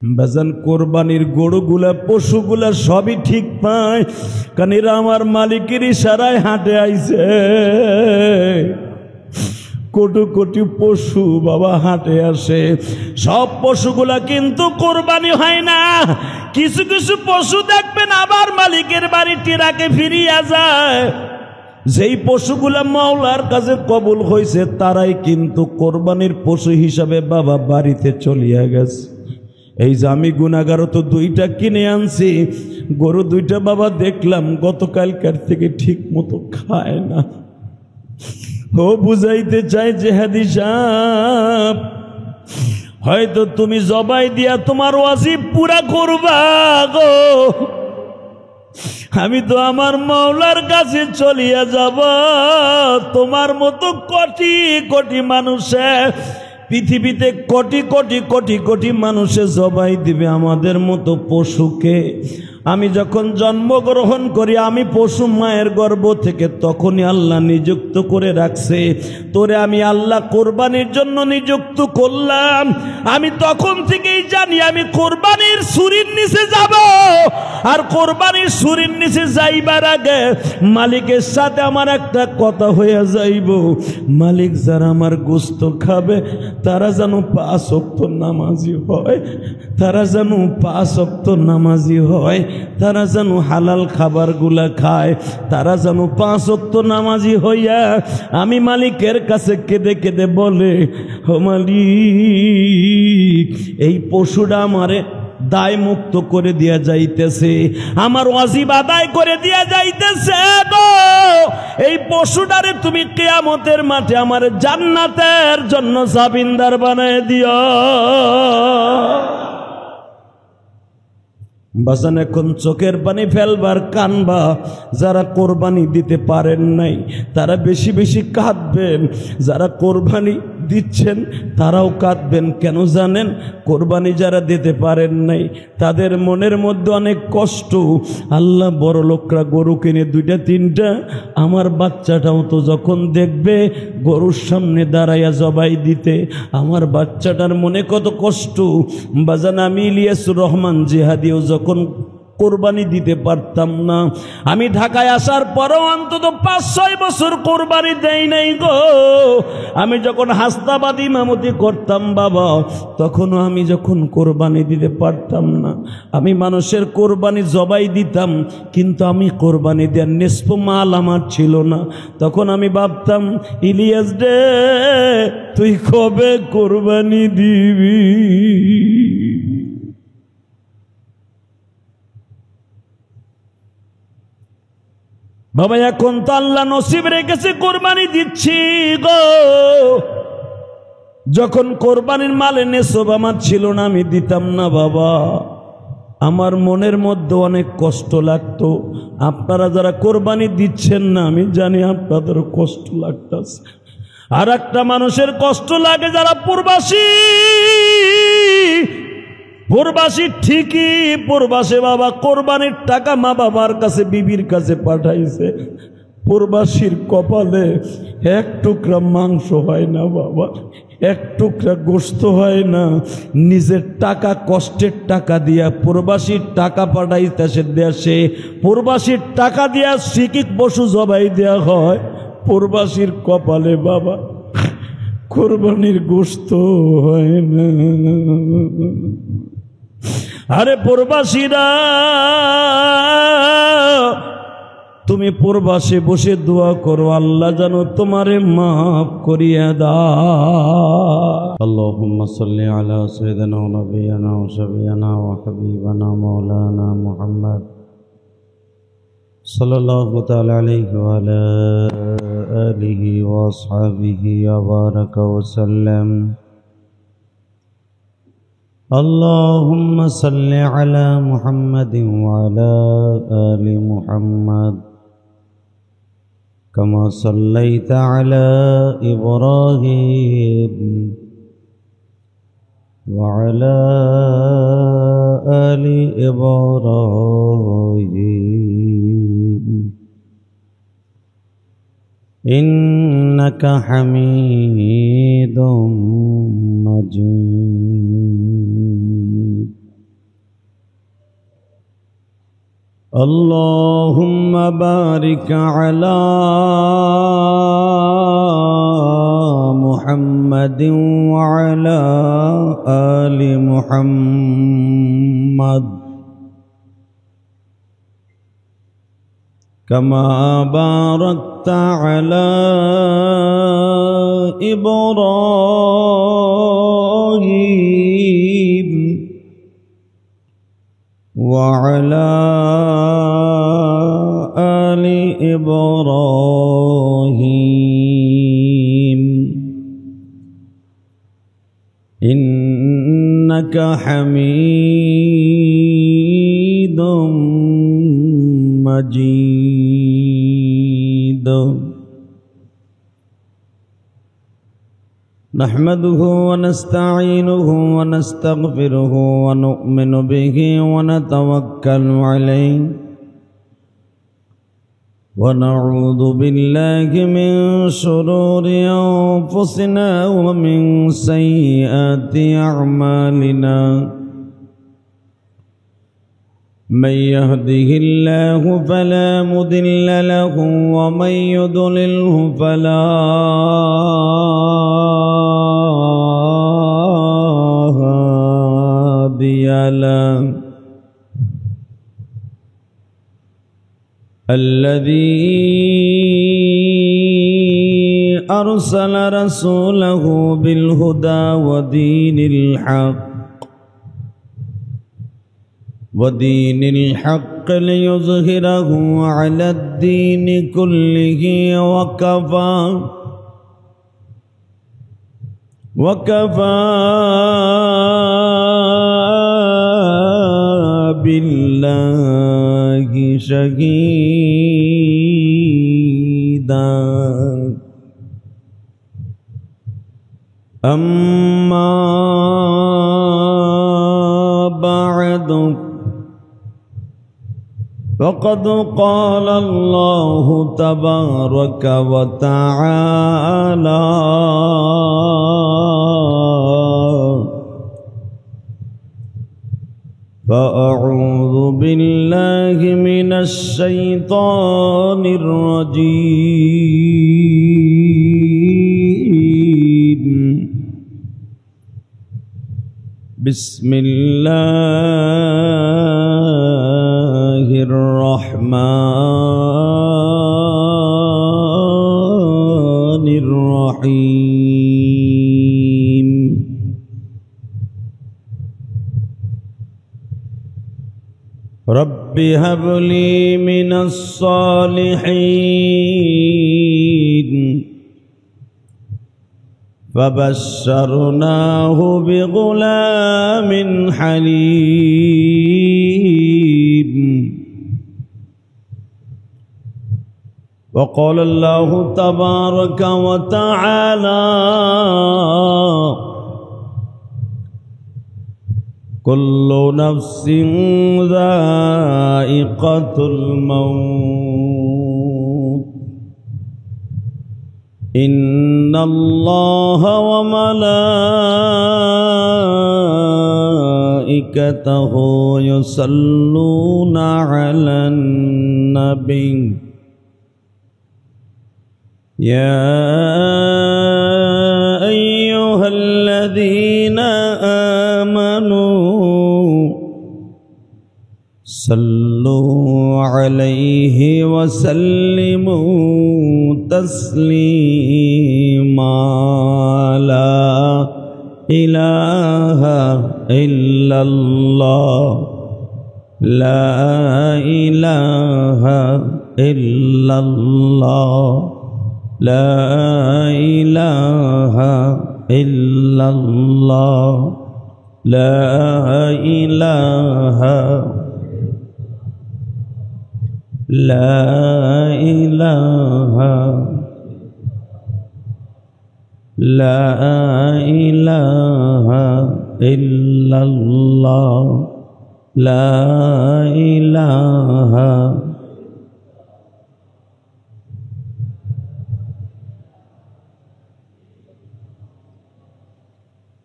বাজান কোরবানির গরুগুলা পশুগুলা সবই ঠিক পায়, কারণ এরা আমার মালিকের ইশারায় হাটে আইছে। কোটি কোটি পশু বাবা হাটে আসে, সব পশুগুলা কিন্তু কোরবানি হয় না। কিছু কিছু পশু দেখবেন আবার মালিকের বাড়ি টিরাকে ফিরিয়া যায়। যেই পশুগুলা মাওলার কাছে কবুল হয়েছে তারাই কিন্তু কোরবানির পশু হিসাবে বাবা বাড়িতে চলিয়া গেছে। এই যে আমি গুনাহগার তো দুইটা কিনে আনছি, গরু দুইটা বাবা দেখলাম গতকালকার থেকে ঠিক মতো খায় না। ও বুঝাইতে চাই যে হাদি সাহেব, হয়তো তুমি জবাই দিয়া তোমার ওয়াজিব পুরা করবা গো, আমি তো আমার মাওলার কাছে চলিয়া যাব। তোমার মতো কোটি কোটি মানুষে পৃথিবীতে কোটি কোটি কোটি কোটি মানুষে জবাই দিবে আমাদের মতো পশুকে। আমি যখন জন্মগ্রহণ করি আমি পশু মায়ের গর্ভ থেকে তখনই আল্লাহ নিযুক্ত করে রাখছে। তোরে আমি আল্লাহ কোরবানির জন্য নিযুক্ত করলাম। আমি তখন থেকেই জানি আমি কোরবানির ছুরির নিচে যাব, আর কোরবানির ছুরির নিচে যাইবার আগে মালিকের সাথে আমার একটা কথা হয়ে যাইব, মালিক যারা আমার গোশত খাবে তারা যেন 5 ওয়াক্ত নামাজি হয়, তারা যেন 5 ওয়াক্ত নামাজি হয়, তারা যেন হালাল খাবারগুলা খায়, তারা যেন 5 ওয়াক্ত নামাজি হইয়া আমি মালিকের কাছে কেঁদে কেঁদে বলে, ও মালিক এই পশুটা আমারে দায় মুক্ত করে দিয়া যাইতেছে, আমার ওয়াজিব আদায় করে দিয়া যাইতেছে গো। এই পশুটারে তুমি কিয়ামতের মাঠে আমার জান্নাতের জন্য জামিনদার বানায় দিও। বাজান এখন চোখের পানি ফেলবার কানবা। যারা কোরবানি দিতে পারেন নাই তারা বেশি বেশি কাঁদবেন, যারা কোরবানি দিচ্ছেন তারাও কাঁদবেন। কেন জানেন? কোরবানি যারা দিতে পারেন নাই তাদের মনের মধ্যে অনেক কষ্ট। আল্লাহ বড় লোকরা গরু কিনে 2টা 3টা, আমার বাচ্চাটাও তো যখন দেখবে গরুর সামনে দাঁড়াইয়া জবাই দিতে, আমার বাচ্চাটার মনে কত কষ্ট। বাজান আমি ইলিয়াসুর রহমান জিহাদিও যখন কোরবানি দিতে পারতাম না, আমি ঢাকায় আসার পরও অন্তত 5-6 বছর কোরবানি দেই নাই গো। আমি যখন হাসনাবাদ ইমামতি করতাম বাবা, তখনও আমি যখন কোরবানি দিতে পারতাম না, আমি মানুষের কোরবানি জবাই দিতাম, কিন্তু আমি কোরবানি দেওয়ার নিষ্প মাল আমার ছিল না। তখন আমি ভাবতাম, ইলিয়াস রে তুই কবে কোরবানি দিবি? বাবা এখন তো আল্লাহ নসিব রেখেছে কোরবানি দিচ্ছি গো। যখন কোরবানির মালে নেসব আমার ছিল না আমি দিতাম না বাবা, আমার মনের মধ্যে অনেক কষ্ট লাগতো। আপনারা যারা কোরবানি দিচ্ছেন না আমি জানি আপনাদেরও কষ্ট লাগতেছে। আর একটা মানুষের কষ্ট লাগে যারা প্রবাসী, প্রবাসী ঠিকই প্রবাসে বাবা কোরবানির টাকা মা বাবার কাছে বিবির কাছে পাঠাইছে, প্রবাসীর কপালে 1 টুকরা মাংস হয় না বাবা, 1 টুকরা গোশত হয় না। নিজের টাকা কষ্টের টাকা দিয়া প্রবাসীর টাকা পাঠাইতেছে দেশে, প্রবাসীর টাকা দিয়া শিকিক পশু জবাই দেয়া হয়, প্রবাসীর কপালে বাবা কোরবানির গোশত হয় না। আরে প্রবাসীরা তুমি প্রবাসে বসে দোয়া করো আল্লাহ যেন তোমারে মাফ করিয়া দাও। আল্লাহুম্মা সাল্লি আলা সাইয়্যিদিনা ওয়া নাবিয়িনা ওয়া শাফিঈনা ওয়া হাবিবানা মাওলানা মুহাম্মদ সাল্লাল্লাহু তাআলা আলাইহি ওয়া আলা আলিহি ওয়া আসহাবিহি ওয়া বারাকা ওয়া সাল্লাম। اللهم صل على محمد وعلى آل محمد كما صليت على إبراهيم وعلى آل إبراهيم إنك حميد مجيد। اللهم بارك على محمد وعلى آل محمد كما باركت على إبراهيم وعلى آل إبراهيم إنك حميد مجيد نحمده ونستعينه ونستغفره ونؤمن به ونتوكل عليه ونعوذ بالله من شرور أنفسنا ومن سيئات أعمالنا من يهده الله فلا مضل له ومن يضلله فلا هادي له الذي أرسل رسوله بالهدى ودين الحق ليظهره على الدين كله وكفى بالله شهيدا أما بعد فقد قال الله تبارك وتعالى فأعوذ بالله من الشيطان الرجيم بسم الله الرحمن الرحيم رب هب لي من الصالحين فبشرناه بغلام حليم وقال الله تبارك وتعالى كل نفس ذائقة الموت إن الله وملائكته يصلون على النبي يا أيها الذين آمنوا صلوا عليه وسلموا تسليما لا إله إلا الله لا إله إلا الله لا إله إلا الله لا إله لا إله لا إله إلا الله لا إله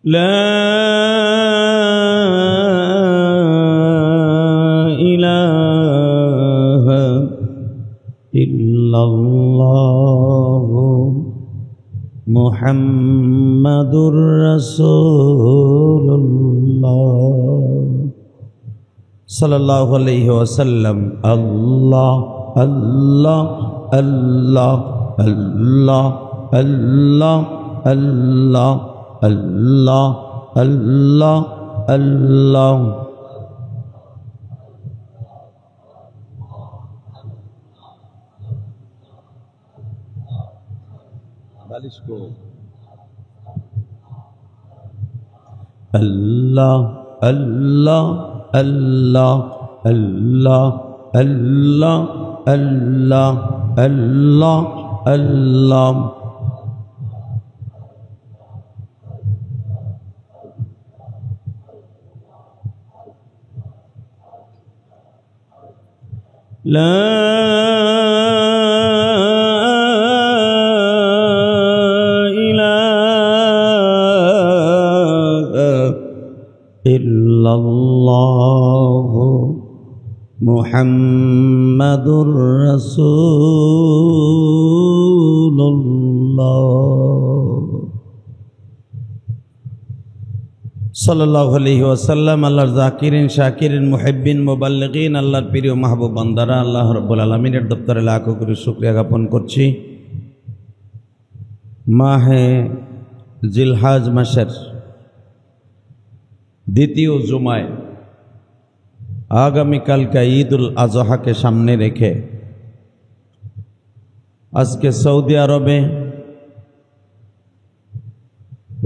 لا إله ইল্লাল্লাহু মুহাম্মাদুর রাসূলুল্লাহ সাল্লাল্লাহু আলাইহি ওয়াসাল্লাম। আল্লাহ আল্লাহ আল্লাহ আল্লাহ আল্লাহ আল্লাহ আল্লাহ আল্লাহ আল্লাহ। আল্লাহ আল্লাহ আল্লাহ আল্লাহ আল্লাহ আল্লাহ আল্লাহ আল্লাহ। লা ইলাহা ইল্লাল্লাহু মুহাম্মাদুর রাসূলুল্লাহ সাল্লাল্লাহু আলাইহি ওয়াসাল্লাম। আল্লাহর জাকিরিন শাকিরিন মুহিব্বিন মুবাল্লিগিন, আল্লাহর প্রিয় মাহবুব বান্দারা, আল্লাহ রাব্বুল আলামিনের দপ্তরে লাখো কোটি শুকরিয়া জ্ঞাপন করছি। মাহে জিলহজ মাসের দ্বিতীয় জুমায় আগামীকালকে ঈদুল আজহাকে সামনে রেখে আজকে সৌদি আরবে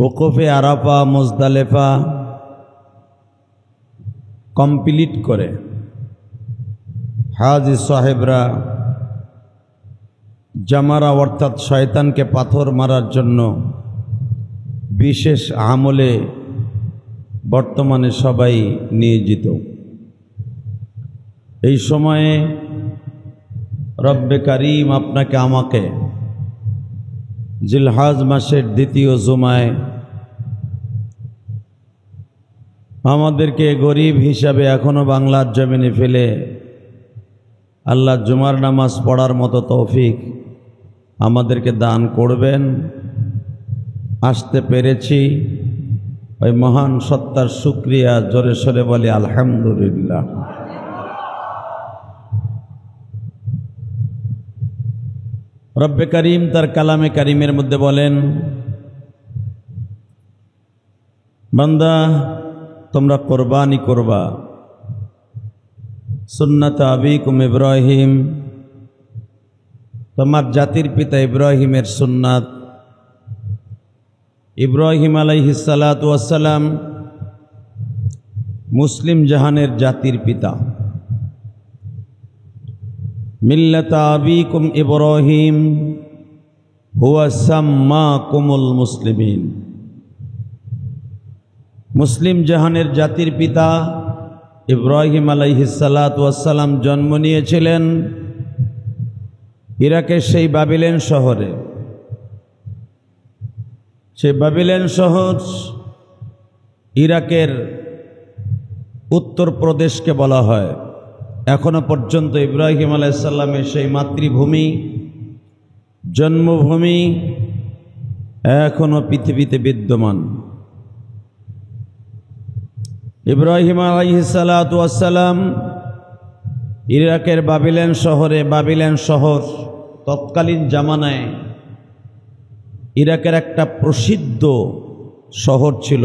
ওকফে আরাফা মুজদালেফা কমপ্লিট করে হাজি সাহেবরা জামারা অর্থাৎ শয়তানকে পাথর মারার জন্য বিশেষ আমলে বর্তমানে সবাই নিয়োজিত। এই সময়ে রব্বে কারিম আপনাকে আমাকে জিলহজ মাসের দ্বিতীয় জুমায় আমাদেরকে গরিব হিসাবে এখনো বাংলার জমিনে ফেলে আল্লাহ জুমার নামাজ পড়ার মতো তৌফিক আমাদেরকে দান করবেন। আসতে পেরেছি, ওই মহান সত্তার শুকরিয়া জোরে সোরে বলি আলহামদুলিল্লাহ। রব্বে করিম তার কালামে কারিমের মধ্যে বলেন, বান্দা তোমরা কোরবানি করবা সুন্নাত আবিকুম ইব্রাহিম, তোমার জাতির পিতা ইব্রাহিমের সুন্নাত। ইব্রাহিম আলাইহিস সালাতু ওয়াস সালাম মুসলিম জাহানের জাতির পিতা। মিল্লাত আবিকুম ইব্রাহিম হুয়া সাম্মাকুমুল মুসলিমিন, মুসলিম জাহানের জাতির পিতা ইব্রাহিম আলাইহিস সালাতু ওয়াস সালাম জন্ম নিয়েছিলেন ইরাকের সেই বাবিলেন শহরে। সেই বাবিলেন শহর ইরাকের উত্তর প্রদেশকে বলা হয়। এখনো পর্যন্ত ইব্রাহিম আলাইহিস সালামের সেই মাতৃভূমি, জন্মভূমি এখনো পৃথিবীতে বিদ্যমান। ইব্রাহিম আলাইহিস সালাতু ওয়াস সালাম ইরাকের বাবিলেন শহরে, বাবিলেন শহর তৎকালীন জামানায় ইরাকের একটা প্রসিদ্ধ শহর ছিল।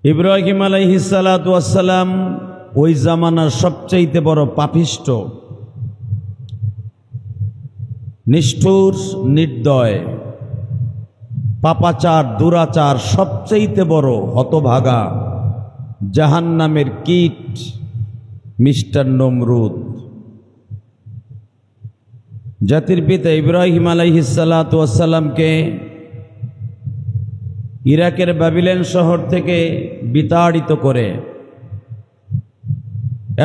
ইব্রাহিম আলাইহিস সালাতু ওয়াস সালাম ওই জামানার সবচেয়ে বড় পাপিষ্ঠ, নিষ্ঠুর, নির্দয়, পাপাচার, দুরাচার, সবচেয়ে বড় হতভাগা জাহান্নামের কীট মিস্টার নমরুদ। জাতির পিতা ইব্রাহিম আলাইহিস সালাতু ওয়াস সালামকে ইরাকের বাবিলেন শহর থেকে বিতাড়িত করে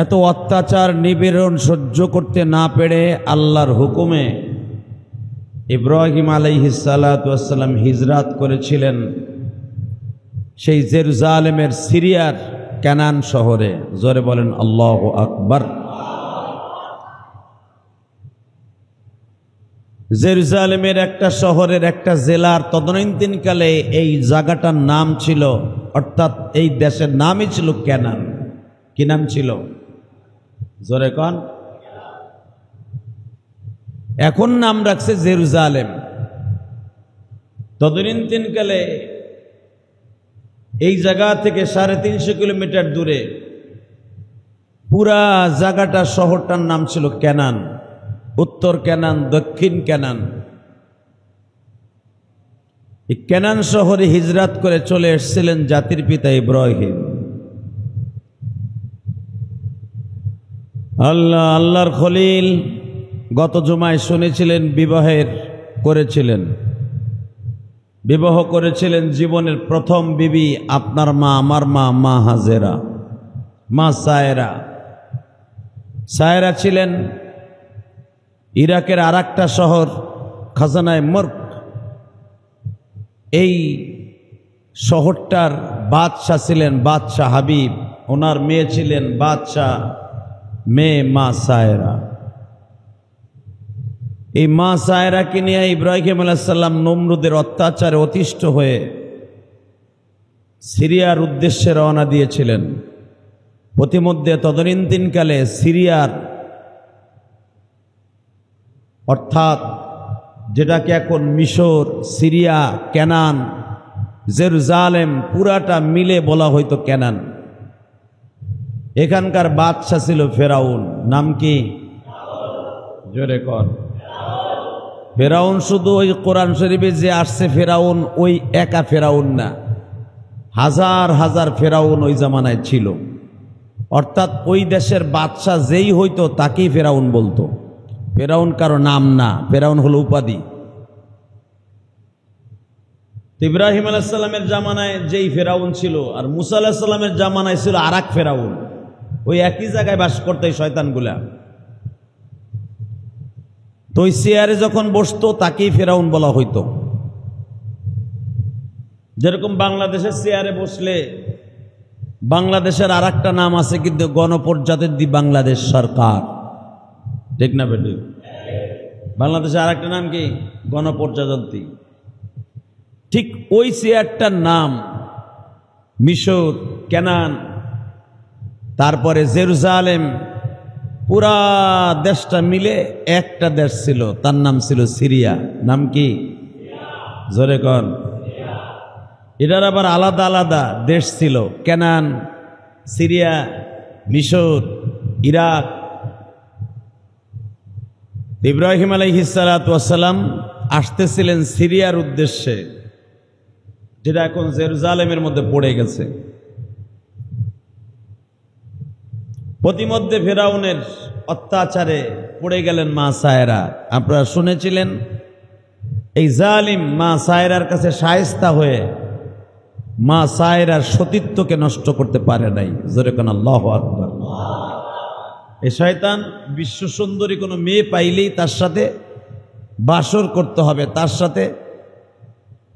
এত অত্যাচার নিপীড়ন সহ্য করতে না পেরে আল্লাহর হুকুমে ইব্রাহিম আলাইহিস সালাতু ওয়াস সালাম হিজরাত করেছিলেন সেই জেরুজালেমের সিরিয়ার কেনান শহরে। জোরে বলেন আল্লাহু আকবার। জেরুজালেমের একটা শহরের একটা জেলার তদানীন্তনকালে এই জায়গাটার নাম ছিল, অর্থাৎ এই দেশের নামই ছিল কেনান। কি নাম ছিল? জোরে কন। এখন নাম রাখছে জেরুজালেম। তদানীন্তনকালে এই জায়গা থেকে 350 কিলোমিটার দূরে পুরা জায়গাটা, শহরটার নাম ছিল কেনান। উত্তর কেনান, দক্ষিণ কেনান। এই কেনান শহরে হিজরত করে চলে এসেছিলেন জাতির পিতা ইব্রাহিম। আল্লাহর খলিল গত জুমায় শুনেছিলেন বিবাহ করেছিলেন জীবনের প্রথম বিবি, আপনার মা, আমার মা, মা হাজেরা, মা সায়রা। সায়রা ছিলেন ইরাকের আর একটা শহর খাজানায় মর্ক। এই শহরটার বাদশাহ ছিলেন বাদশাহ হাবিব, ওনার মেয়ে ছিলেন বাদশাহ মেয়ে মা সায়রা। এই মা সায়রাকে নিয়ে ইব্রাহিম আলাইহিস সালাম নমরুদের অত্যাচারে অতিষ্ঠ হয়ে সিরিয়ার উদ্দেশ্যে রওনা দিয়েছিলেন। প্রতিমধ্যে তদানীন্তনকালে সিরিয়ার, অর্থাৎ যেটাকে এখন মিশর, সিরিয়া, কেনান, জেরুজালেম পুরাটা মিলে বলা হয়তো কেনান। এখানকার বাদশা ছিল ফেরাউন। নাম কি? জোরে কর। ফেরাউন শুধু ওই কোরআন শরীফে যে আসছে ফেরাউন, ওই একা ফেরাউন না, হাজার হাজার ফেরাউন ওই জামানায় ছিল। অর্থাৎ ওই দেশের বাদশা যেই হইতো তাকেই ফেরাউন বলতো। ফেরাউন কারো নাম না, ফেরাউন হলো উপাধি। ইব্রাহিম আলাইহিস সালামের জামানায় যেই ফেরাউন ছিল, আর মুসা আলাইহিস সালামের জামানায় ছিল আর এক ফেরাউন। ওই একই জায়গায় বাস করতে শয়তানগুলা। তো ওই চেয়ারে যখন বসতো তাকেই ফেরাউন বলা হইতো। যেরকম বাংলাদেশের চেয়ারে বসলে বাংলাদেশের আর একটা নাম আছে, কিন্তু গণপ্রজাতন্ত্রী বাংলাদেশ সরকার, ঠিক না বেটি? বাংলাদেশের আর একটা নাম কি? গণপ্রজাতন্ত্রী। ঠিক ওই চেয়ারটার নাম মিশর, কেনান, তারপরে জেরুজালেম, পুরা দেশটা মিলে একটা দেশ ছিল, তার নাম ছিল সিরিয়া। নাম কি? জোরে কন। এটার আবার আলাদা আলাদা দেশ ছিল, কেনান, সিরিয়া, মিশর, ইরাক। ইব্রাহিম আলাইহিস সালাতু ওয়াস সালাম আসতেছিলেন সিরিয়ার উদ্দেশ্যে, যেটা এখন জেরুজালেমের মধ্যে পড়ে গেছে। প্রতিমধ্যে ফেরাউনের অত্যাচারে পড়ে গেলেন মা সায়রা। আপনারা শুনেছিলেন এই জালিম মা সায়রার কাছে শায়েস্তা হয়ে মা সায়রার সতীত্বকে নষ্ট করতে পারে নাই। জোরে কোন আল্লাহু আকবার। এই শয়তান বিশ্ব সুন্দরী কোনো মেয়ে পাইলেই তার সাথে বাসর করতে হবে, তার সাথে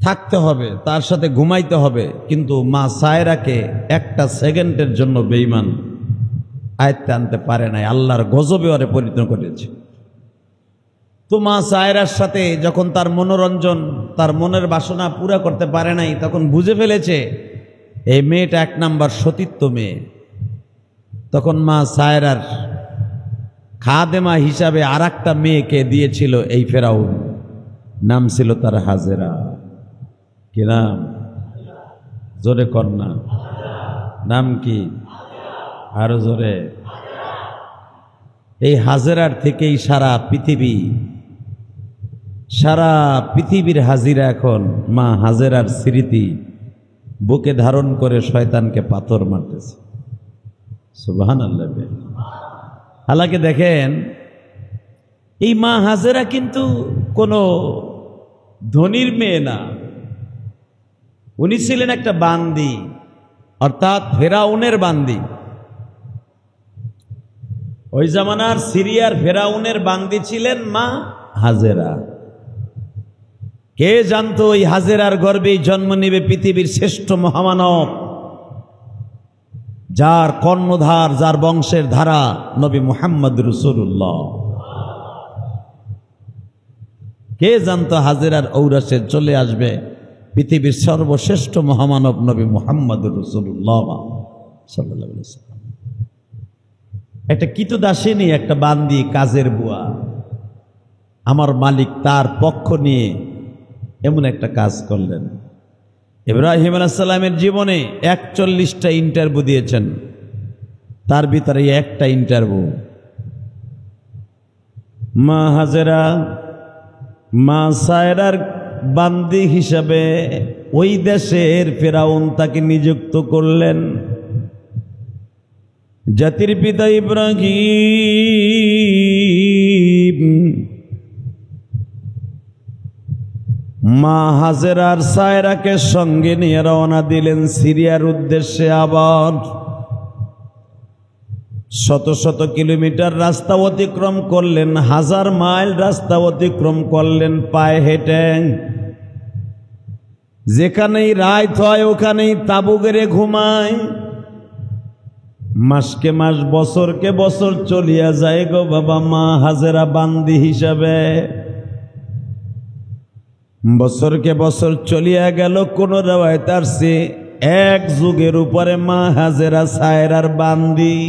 থাকতে হবে, তার সাথে ঘুমাইতে হবে। কিন্তু মা সায়রাকে একটা সেকেন্ডের জন্য বেঈমান আয়ত্তে আনতে পারে নাই, আল্লাহর গজবে ওরে পরিণত করেছে। তো মা সায়রার সাথে যখন তার মনোরঞ্জন, তার মনের বাসনা পুরা করতে পারে নাই, তখন বুঝে ফেলেছে এই মেয়েটা এক নাম্বার সতীত্ব মেয়ে। তখন মা সায়রার খাদেমা হিসাবে আর একটা মেয়েকে দিয়েছিল এই ফেরাউন, নাম ছিল তার হাজেরা। কি নাম? জোরে কন্যা নাম কি? আরো জোরে। এই হাজেরার থেকেই সারা পৃথিবীর হাজিরা এখন মা হাজেরার স্মৃতি বুকে ধারণ করে শয়তানকে পাথর মারতেছে। সুবহানাল্লাহ। হালাকে দেখেন, এই মা হাজেরা কিন্তু কোনো ধনীর মেয়ে না, উনি ছিলেন একটা বান্দি, অর্থাৎ ফেরাউনের বান্দি। ওই জামানার সিরিয়ার ফেরাউনের বান্দি ছিলেন মা হাজেরা। কে জানতো ওই হাজেরার গর্ভেই জন্ম নেবে পৃথিবীর শ্রেষ্ঠ মহামানব, যার কর্ণধার, যার বংশের ধারা নবী মুহাম্মদ রাসূলুল্লাহ। কে জানতো হাজেরার ঔরসে চলে আসবে পৃথিবীর সর্বশ্রেষ্ঠ মহামানব নবী মুহাম্মদ রাসূলুল্লাহ সাল্লাল্লাহু আলাইহি ওয়াসাল্লাম। একটা কৃতদাসিনী, একটা বান্দি, কাজের বুয়া, আমার মালিক তার পক্ষ নিয়ে এমন একটা কাজ করলেন। ইব্রাহিম আলাইহিস সালামের জীবনে 41টা ইন্টারভিউ দিয়েছেন, তার ভিতরে একটা ইন্টারভিউ। মা হাজেরা মা সায়রার বান্দি হিসাবে ওই দেশের ফেরাউন তাকে নিযুক্ত করলেন। জাতির পিতা ইব্রাহিম মা হাজেরার সায়রাকে সঙ্গে নিয়ে রওনা দিলেন সিরিয়ার উদ্দেশ্যে। আবার শত শত কিলোমিটার রাস্তা অতিক্রম করলেন, 1000 মাইল রাস্তা অতিক্রম করলেন পায়ে হেঁটে। যেখানেই রাত হয় ওখানেই তাঁবু গেড়ে ঘুমায়। মাসকে মাস, বছরকে বছর চলিয়া যায় গো বাবা মা হাজেরা বান্দি হিসাবে। বছরকে বছর চলিয়া গেল। কোন রিওয়ায়াতে আসছে 1 যুগের উপরে মা হাজেরা সায়রার বান্দি।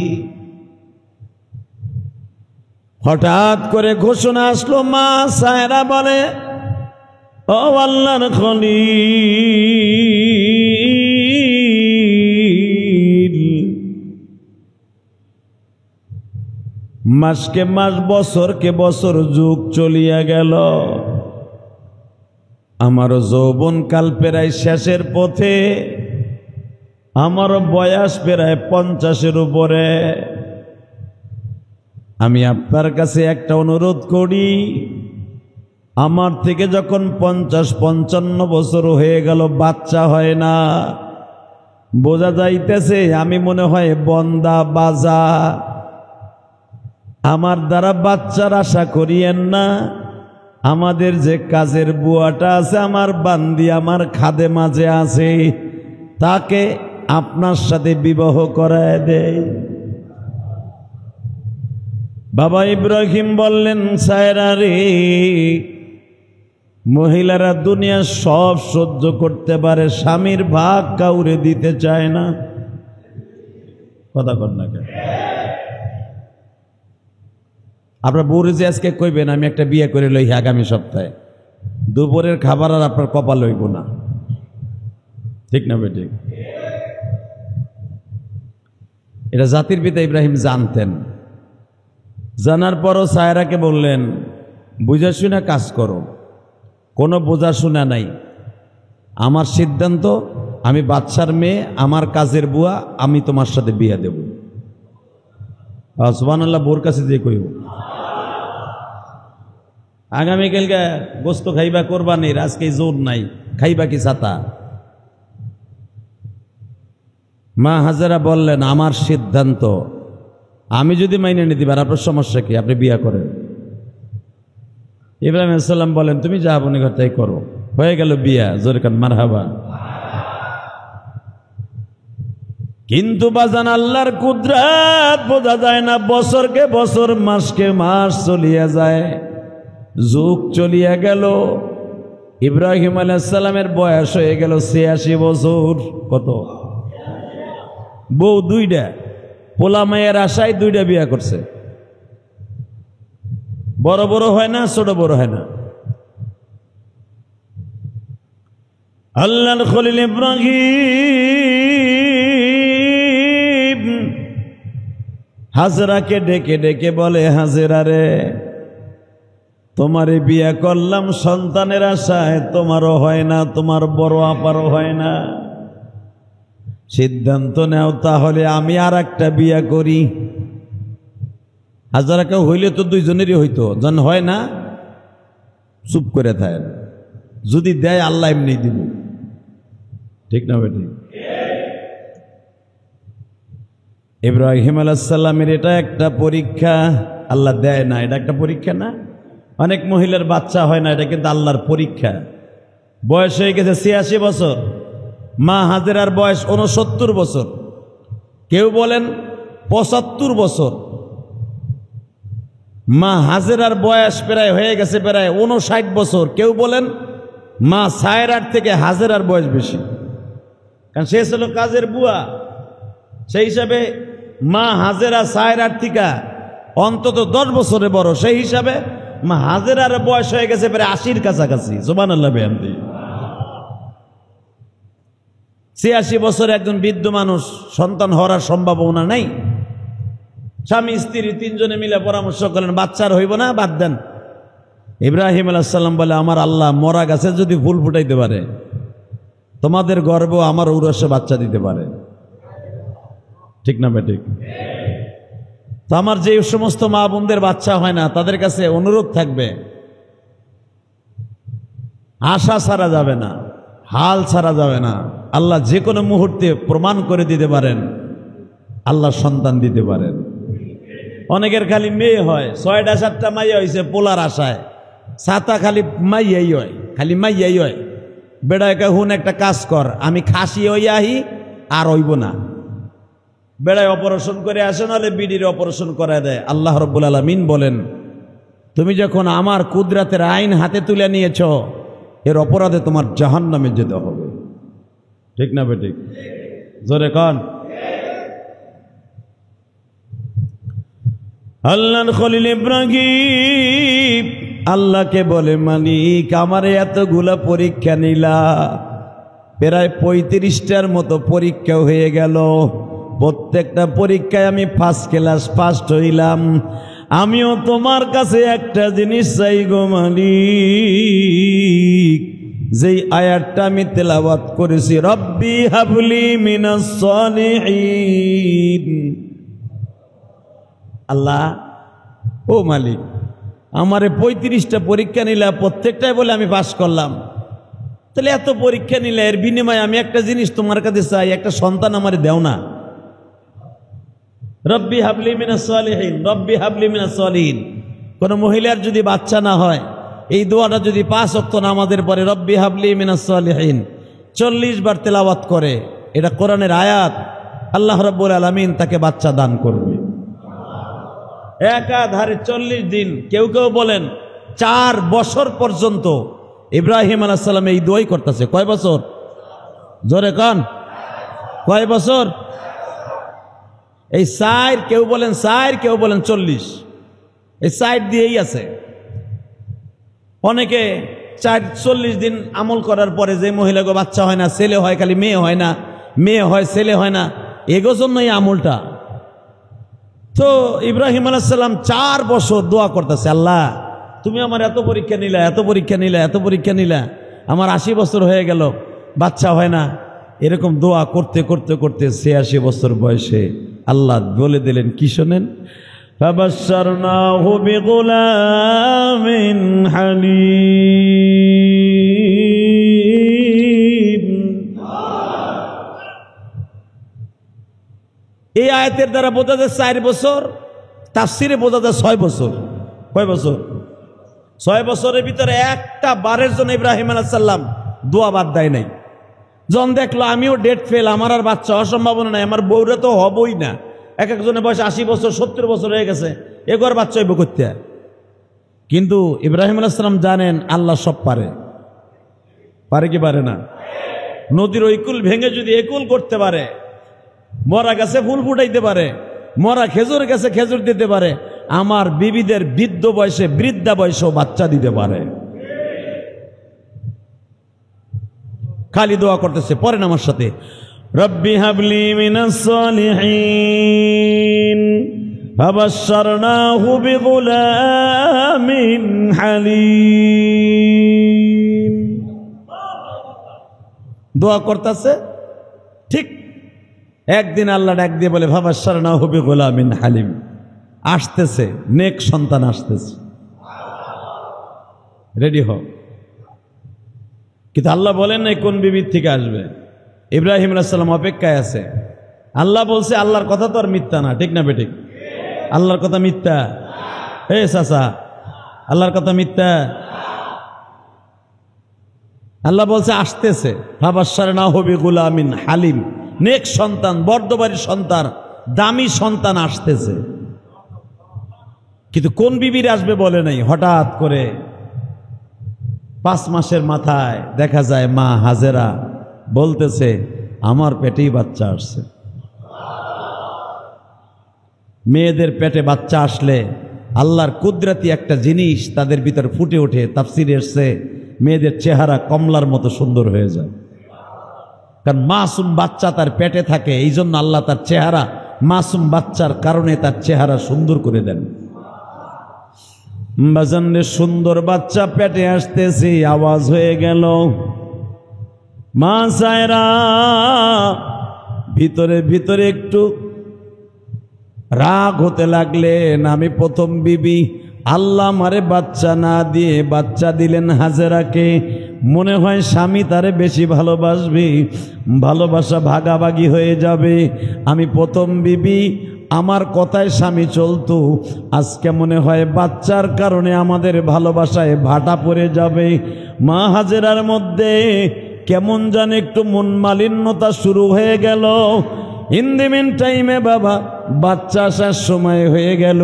হঠাৎ করে ঘোষণা আসলো, মা সায়রা বলে, ও আল্লাহর খলিল, মাসকে মাস, বছরকে বছর, যুগ চলিয়া গেল। আমার যৌবন কাল প্রায় শেষের পথে, আমার বয়স প্রায় 50-এর উপরে। আমি আপনার কাছে একটা অনুরোধ করি, আমার থেকে যখন 50-55 বছর হয়ে গেল, বাচ্চা হয় না, বোঝা যাইতেছে আমি মনে হয় বন্দা বাজা। আমার দ্বারা বাচ্চার আশা করিয়েন না। আমাদের যে কাজের বুয়াটা আছে, আমার বান্দি, আমার খাদে মাঝে আছে, তাকে আপনার সাথে বিবাহ করায় দেয়। বাবা ইব্রাহিম বললেন, সায়রা রে, মহিলারা দুনিয়া সব সহ্য করতে পারে, স্বামীর ভাগ কাউরে দিতে চায় না। কথা কর না কেন? আপনার বউরে যে আজকে কইবেন আমি একটা বিয়ে করে লই আগামী সপ্তাহে, দুপুরের খাবার আর আপনার কপাল লইব না। ঠিক না বেটি? এটা জাতির পিতা ইব্রাহিম জানতেন। জানার পরও সায়রাকে বললেন, বুঝা শুনে কাজ করো, কোনো বোঝা শোনা নাই। আমার সিদ্ধান্ত, আমি বাদশার মেয়ে, আমার কাজের বুয়া, আমি তোমার সাথে বিয়ে দেব। সুবহানাল্লাহ। বোর কাছে যে কইব আগামীকালকে গোস্ত খাইবা কোরবানির, আজকে জোর নাই, খাইবা কি ছাতা? মা হাজেরা বললেন, আমার সিদ্ধান্ত, আমি যদি মাইনে নিতে পারি, আপনার সমস্যা কি? আপনি বিয়ে করেন। ইব্রাহিম আলাইহিস সালাম বলেন, তুমি যা মনে করো তাই করো। হয়ে গেল বিয়া। জোরে কান মারহাবা। কিন্তু বাজান, আল্লাহর কুদরত বোঝা যায় না। বছরকে বছর, মাসকে মাস চলিয়া যায়, যুগ চলিয়া গেল। ইব্রাহিম আলাইহিস সালামের বয়স হয়ে গেল 86 বছর। কত? বউ 2টা, পোলা মায়ের আশায় 2টা বিয়া করছে। বড় বড় হয় না, ছোট বড় হয় না। আল্লাহর খলিল ইব্রাহিম হাজেরাকে ডেকে ডেকে বলে, হাজেরা রে, তোমারে বিয়া করলাম সন্তানের আশায়, তোমারও হয় না, তোমার বড় আপারও হয় না। সিদ্ধান্ত নেও, তাহলে আমি আর একটা বিয়া করি। হাজারাকে হইলে তো 2জনেরই হইতো, যখন হয় না চুপ করে থাকেন, যদি দেয় আল্লাহ এমনি দিব। ঠিক না বেটি? ইব্রাহিম আলাইহিস সালামের এটা একটা পরীক্ষা। আল্লাহ দেয় না, এটা একটা পরীক্ষা না? অনেক মহিলার বাচ্চা হয় না, এটা কিন্তু আল্লাহর পরীক্ষা। বয়স হয়ে গেছে 86 বছর, মা হাজেরার বয়স 69 বছর। কেউ বলেন ৭৫ বছর। মা হাজেরার বয়স প্রায় হয়ে গেছে প্রায় ৫৯ বছর। কেউ বলেন মা সায়রার থেকে হাজেরার বয়স বেশি, কারণ সে ছিল কাজের বুয়া। সেই হিসাবে মা হাজেরা সায়রার থেকে অন্তত ১০ বছরে বড়। সেই হিসাবে মা হাজেরার বয়স হয়ে গেছে প্রায় ৮০ কাছাকাছি। সুবহানাল্লাহ বিহামদিহি। ৮৬ বছরে একজন বৃদ্ধ মানুষ, সন্তান হওয়ার সম্ভাবনা নাই। স্বামী স্ত্রী ৩ জনে মিলে পরামর্শ করলেন, বাচ্চার হইব না, বাদ দেন। ইব্রাহিম আলাইহিস সালাম বলে, আমার আল্লাহ মরা গাছে যদি ফুল ফুটাইতে পারে, তোমাদের গর্ব আমার ঔরসে বাচ্চা দিতে পারে। ঠিক না বেঠিক? তো আমার যে সমস্ত মা বোনদের বাচ্চা হয় না, তাদের কাছে অনুরোধ থাকবে, আশা ছাড়া যাবে না, হাল ছাড়া যাবে না। আল্লাহ যে কোনো মুহূর্তে প্রমাণ করে দিতে পারেন, আল্লাহ সন্তান দিতে পারেন। অনেকের খালি মেয়ে হয়, ৬টা ৭টা মাইয়া হয়েছে পোলার আশায়, ছাতা খালি মাইয়াই হয়, খালি মাইয়াই হয়। বেড়ায় হুন একটা কাজ কর, আমি খাসি হইয়া আহি আর হইব না। বেড়ায় অপারেশন করে আসে, নাহলে বিডির অপারেশন করে দেয়। আল্লাহ রাব্বুল আলামিন বলেন, তুমি যখন আমার কুদরতের আইন হাতে তুলে নিয়েছ, এর অপরাধে তোমার জাহান্নামে যেতে হবে। ঠিক না বেঠিক? জোরে কন। আল্লাহর খলিল ইব্রাহিম আল্লাহকে বলে, মালিক আমারে এতগুলা পরীক্ষা নিলা, প্রায় ৩৫টার মতো পরীক্ষা হয়ে গেল, প্রত্যেকটা পরীক্ষায় আমি ফার্স্ট ক্লাস ফার্স্ট হইলাম। আমিও তোমার কাছে একটা জিনিস চাই গো মালিক, যেই আয়াতটা আমি তেলাওয়াত করেছি, রব্বি হাবলি মিনাস সালিহিন। আল্লাহ ও মালিক, আমারে ৩৫টা পরীক্ষা নিলা, প্রত্যেকটাই বলে আমি পাস করলাম, তাহলে এত পরীক্ষা নিলে এর বিনিময়ে আমি একটা জিনিস তোমার কাছে চাই, একটা সন্তান আমারে দেও না। রব্বি হাবলি মিনাস সালিহিন, রব্বি হাবলি মিনাস সালিহিন। কোন মহিলার যদি বাচ্চা না হয়, এই দোয়াটা যদি ৫ ওয়াক্ত নামাজের পরে রব্বি হাবলি মিনাস সালিহিন ৪০ বার তেলাওয়াত করে, এটা কোরআনের আয়াত, আল্লাহ রাব্বুল আলামিন তাকে বাচ্চা দান করবে। একাধারে ৪০ দিন, কেউ কেউ বলেন ৪ বছর পর্যন্ত ইব্রাহিম আলাইহিস সালাম এই দোয়াই করতেছে। কয় বছর? জোরে কান, কয় বছর? এই ৪, কেউ বলেন ৪, কেউ বলেন ৪০, এই ৪ দিয়েই আছে। অনেকে ৪-৪০ দিন আমল করার পরে যে মহিলাকে বাচ্চা হয় না, ছেলে হয় খালি মেয়ে হয় না, মেয়ে হয় ছেলে হয় না, এগো জন্য এই আমলটা। তো ইব্রাহিম আলাইহিস সালাম ৪ বছর দোয়া করতেছে, আল্লাহ তুমি আমার এত পরীক্ষা নিলা, এত পরীক্ষা নিলা, এত পরীক্ষা নিলা, আমার ৮০ বছর হয়ে গেল, বাচ্চা হয় না। এরকম দোয়া করতে করতে করতে ৮৬ বছর বয়সে আল্লাহ বলে দিলেন, কি শোনেন, ফাবাশশারনাহু বিগুলামিন হালিম। এই আয়াতের দ্বারা বোঝা যায় ৪ বছর, তাফসিরে বোঝা যায় ৬ বছর। কয় বছর? ৬ বছরের ভিতরে একটা বারের জন্য ইব্রাহিম আলাইহিস সালাম দোয়া বাদ দেয় নাই। যখন দেখলো আমিও ডেট ফেল, আমার আর বাচ্চা হওয়ার সম্ভাবনা নাই, আমার বউরা তো হবই না, এক একজনের বয়স ৮০ বছর ৭০ বছর হয়ে গেছে, এগোর বাচ্চা হইব করতে। কিন্তু ইব্রাহিম আলাইহিস সালাম জানেন আল্লাহ সব পারে। পারে কি পারে না? নদীর ঐকুল ভেঙে যদি একুল করতে পারে, মরা গাছে ফুল ফুটাইতে পারে, মরা খেজুর গাছে খেজুর দিতে পারে, আমার বিবিদের বৃদ্ধ বয়সে বৃদ্ধা বয়সেও বাচ্চা দিতে পারে। খালি দোয়া করতেছে, পড়েন আমার সাথে, রব্বি হাবলি মিনাস সালিহিন ফাবাশশারনাহু বিগুলামিন হালিম। দোয়া করতেছে, ঠিক একদিন আল্লাহ ডাক দিয়ে বলে, ফাবাশশারনাহু বিগুলামিন হালিম, আসতেছে নেক সন্তান আসতেছে, রেডি হও। কিন্তু আল্লাহ বলেন নাই কোন বিবির থেকে আসবে। ইব্রাহিম আলাইহিস সালাম অপেক্ষায় আছে। আল্লাহ বলছে, আল্লাহর কথা তো আর মিথ্যা না, ঠিক না বেঠিক? আল্লাহর কথা মিথ্যা? হে চাচা, আল্লাহর কথা মিথ্যা? আল্লাহ বলছে আসতেছে, ফাবাশশারনাহু বিগুলামিন হালিম, নেক সন্তান, বর্ধবাড়ির সন্তান, দামি সন্তান আসতেছে, কিন্তু কোন বিবির আসবে বলে নাই। হঠাৎ করে 5 মাসের মাথায় দেখা যায় মা হাজেরা বলতেছে আমার পেটেই বাচ্চা আসছে। মেয়েদের পেটে বাচ্চা আসলে আল্লাহর কুদরতি একটা জিনিস তাদের ভিতর ফুটে ওঠে। তাফসীরে এসেছে মেয়েদের চেহারা কমলার মতো সুন্দর হয়ে যায়, কারণ মাসুম বাচ্চা তার পেটে থাকে, এই জন্য আল্লাহ তার চেহারা, মাসুম বাচ্চার কারণে তার চেহারা সুন্দর করে দেন। বাজানরে সুন্দর বাচ্চা পেটে আসতেছে, আওয়াজ হয়ে গেল মা সায়রা ভিতরে ভিতরে একটু রাগ হতে লাগলেন। আমি প্রথম বিবি, আল্লাহ আমারে বাচ্চা না দিয়ে বাচ্চা দিলেন হাজেরাকে, মনে হয় স্বামী তারে বেশি ভালোবাসবে, ভালোবাসা ভাগাভাগি হয়ে যাবে। আমি প্রথম বিবি, আমার কথায় স্বামী চলতো, আজকে মনে হয় বাচ্চার কারণে আমাদের ভালোবাসায় ভাটা পড়ে যাবে। মা হাজেরার মধ্যে কেমন জানে একটু মন মালিন্যতা শুরু হয়ে গেল। ইন দি মিন টাইমে বাবা বাচ্চা আসার সময় হয়ে গেল।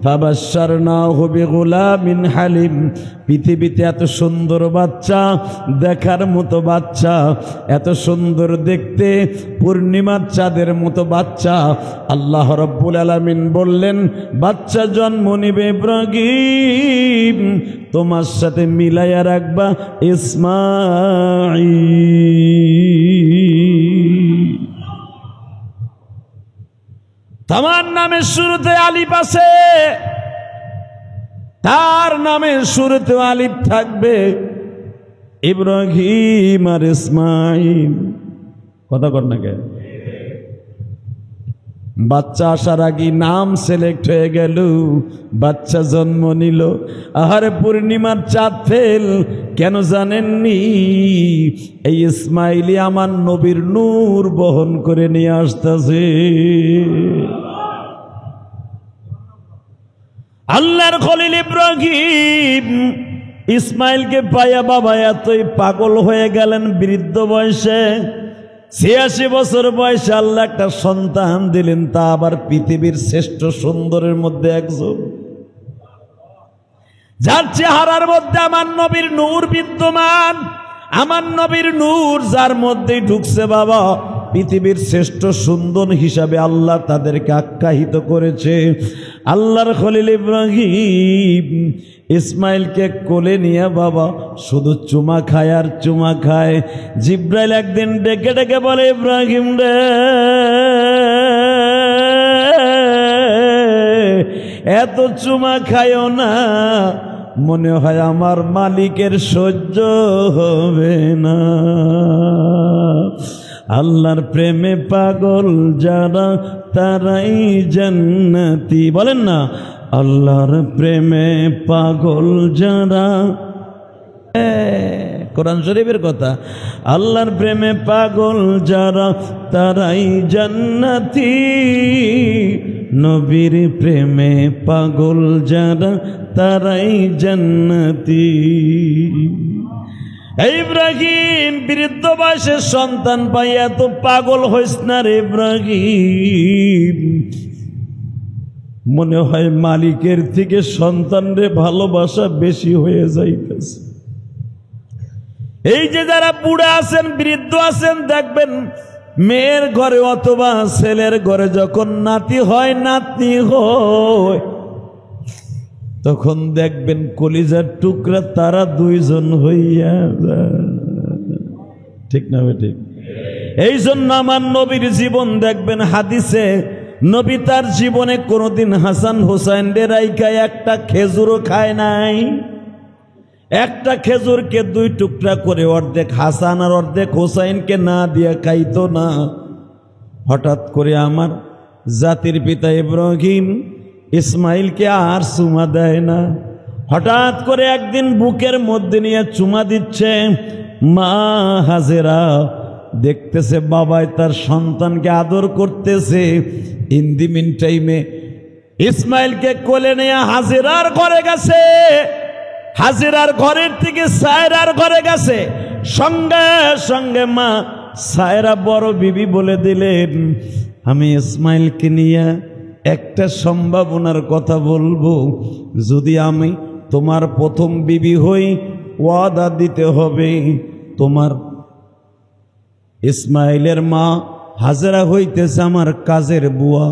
ফাবাশশারনাহু বিগুলামিন হালিম, পৃথিবীতে এত সুন্দর বাচ্চা, দেখার মতো বাচ্চা, এত সুন্দর দেখতে, পূর্ণিমার চাঁদের মতো বাচ্চা, আল্লাহ রাব্বুল আলামিন বললেন বাচ্চা জন্ম নিবে ইব্রাহিম, তোমার সাথে মিলাইয়া রাখবা ইসমাঈল। তোমার নামের শুরুতে আলিফ আছে, তার নামের শুরুতে আলিফ থাকবে, ইব্রাহিম আর ইসমাঈল। কথা কর না কে? বাচ্চা আসার আগে নাম সিলেক্ট হয়ে গেল, বাচ্চা জন্ম নিল। আহারে পূর্ণিমার চাঁদ ফেল, কেন জানেননি? এই ইসমাইলি আমার নবীর নূর বহন করে নিয়ে আসতেছে। আল্লাহর খলিল ইব্রাহিম ইসমাইলকে পাইয়া বাবা এতই পাগল হয়ে গেলেন, বৃদ্ধ বয়সে 86 বছর বয়সে আল্লাহ একটা সন্তান দিলেন, তা আবার পৃথিবীর শ্রেষ্ঠ সুন্দরের মধ্যে একজন, যার চেহারার মধ্যে আমার নবীর নূর বিদ্যমান। আমার নবীর নূর যার মধ্যে ঢুকছে বাবা, পৃথিবীর শ্রেষ্ঠ সুন্দর হিসাবে আল্লাহ তাদেরকে আখ্যায়িত করেছে। আল্লাহর খলিল ইব্রাহিম ইসমাইলকে কোলে নিয়ে বাবা শুধু চুমা খায় আর চুমা খায়। জিব্রাইল একদিন ডেকে ডেকে বলে, ইব্রাহিম রে, এত চুমা খায়ও না, মনে হয় আমার মালিকের সহ্য হবে না। আল্লাহর প্রেমে পাগল যারা তারাই জান্নাতি। বলেন না, আল্লাহর প্রেমে পাগল যারা, কোরআন শরীফের কথা, আল্লাহর প্রেমে পাগল যারা তারাই জান্নাতি, নবীর প্রেমে পাগল যারা তারাই জান্নাতি। ইব্রাহিম বৃদ্ধ বয়সে সন্তান পাইয়া তো পাগল হইস না রে ইব্রাহিম, মনে হয় মালিকের থেকে সন্তানরে ভালোবাসা বেশি হয়ে যাইতেছে। এই যে যারা বুড়া আছেন, বৃদ্ধ আছেন, দেখবেন মেয়ের ঘরে অথবা ছেলের ঘরে যখন নাতি হয়, নাতনি হয়, তখন দেখবেন কলিজার টুকরা তারা দুইজন হইয়া যায়। ঠিক না ঠিক? এই জন্য আমার নবীর জীবন দেখবেন হাদিসে, নবী তার জীবনে কোনোদিন হাসান হোসাইন রে রাইখা একটা খেজুরও খায় নাই। একটা খেজুরকে 2 টুকরা করে অর্ধেক হাসান আর অর্ধেক হোসাইনকে না দিয়ে খাইতো না। হঠাৎ করে আমার জাতির পিতা ইব্রাহিম ইসমাইলকে আর চুমা দেয় না। হঠাৎ করে একদিন বুকের মধ্যে নিয়ে চুমা দিচ্ছে। মা হাজেরা দেখতেছে বাবাই তার সন্তানকে আদর করতেছে। ইন দি মিন টাইমে ইসমাইলকে কোলে নিয়ে হাজেরার ঘরে গেছে। হাজেরার ঘরের থেকে সায়রার ঘরে গেছে। সঙ্গে সঙ্গে মা সায়রা বড় বিবি বলে দিলেন, আমি ইসমাইলকে নিয়ে একটা সম্ভাবনার কথা বলবো, যদি আমি তোমার প্রথম বিবি হই ওয়াদা দিতে হবে তোমার ইসমাইলের মা হাজেরা হইতেছে আমার কাজের বুয়া,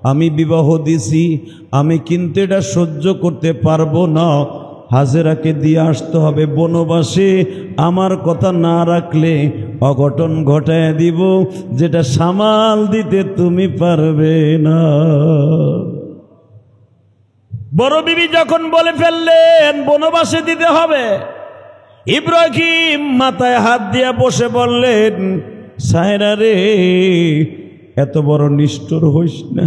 আমি বিবাহ দিছি, আমি কিন্তু এটা সহ্য করতে পারবো না, হাজেরাকে দিয়ে আসতে হবে বনবাসে, আমার কথা না রাখলে অঘটন ঘটায় দিব, যেটা সামাল দিতে তুমি পারবে না। বড় বিবি যখন বলে ফেললেন বনবাসে দিতে হবে, ইব্রাহিম মাথায় হাত দিয়ে বসে বললেন, সায়রা রে, এত বড় নিষ্ঠুর হইস না,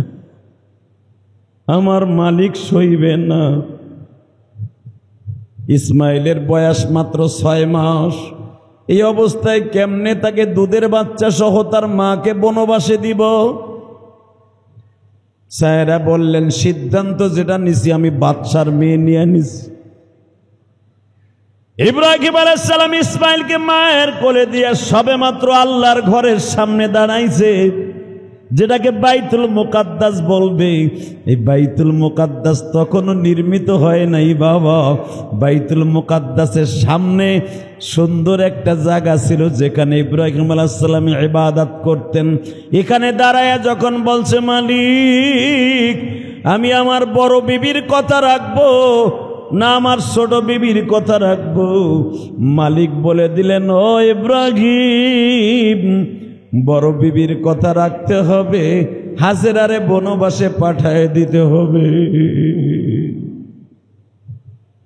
আমার মালিক সইবে না। ইসমাইলের বয়স মাত্র 6 মাস, এই অবস্থায় কেমনে তাকে দুধের বাচ্চা সহ তার মাকে বনবাসে দিব? সায়রা বললেন, সিদ্ধান্ত যেটা নিছি আমি বাদশার মেয়ে নিয়ে নিছি। ইব্রাহিম আলাইহিস সালাম ইসমাইলকে মায়ের কোলে দিয়ে সবে মাত্র আল্লাহর ঘরের সামনে দাঁড়াইছে, যেটাকে বাইতুল মুকাদ্দাস বলবে। এই বাইতুল মুকাদ্দাস তখনও নির্মিত হয় নাই বাবা। বাইতুল মুকাদ্দাসের সামনে সুন্দর একটা জায়গা ছিল যেখানে ইব্রাহিম আলাইহিস সালাম ইবাদত করতেন। এখানে দাঁড়ায়া যখন বলছে, মালিক আমি আমার বড় বিবির কথা রাখবো না আমার ছোট বিবির কথা রাখবো? মালিক বলে দিলেন, ও ইব্রাহিম, বড় বিবির কথা রাখতে হবে, হাজেরারে বনবাসে পাঠায় দিতে হবে।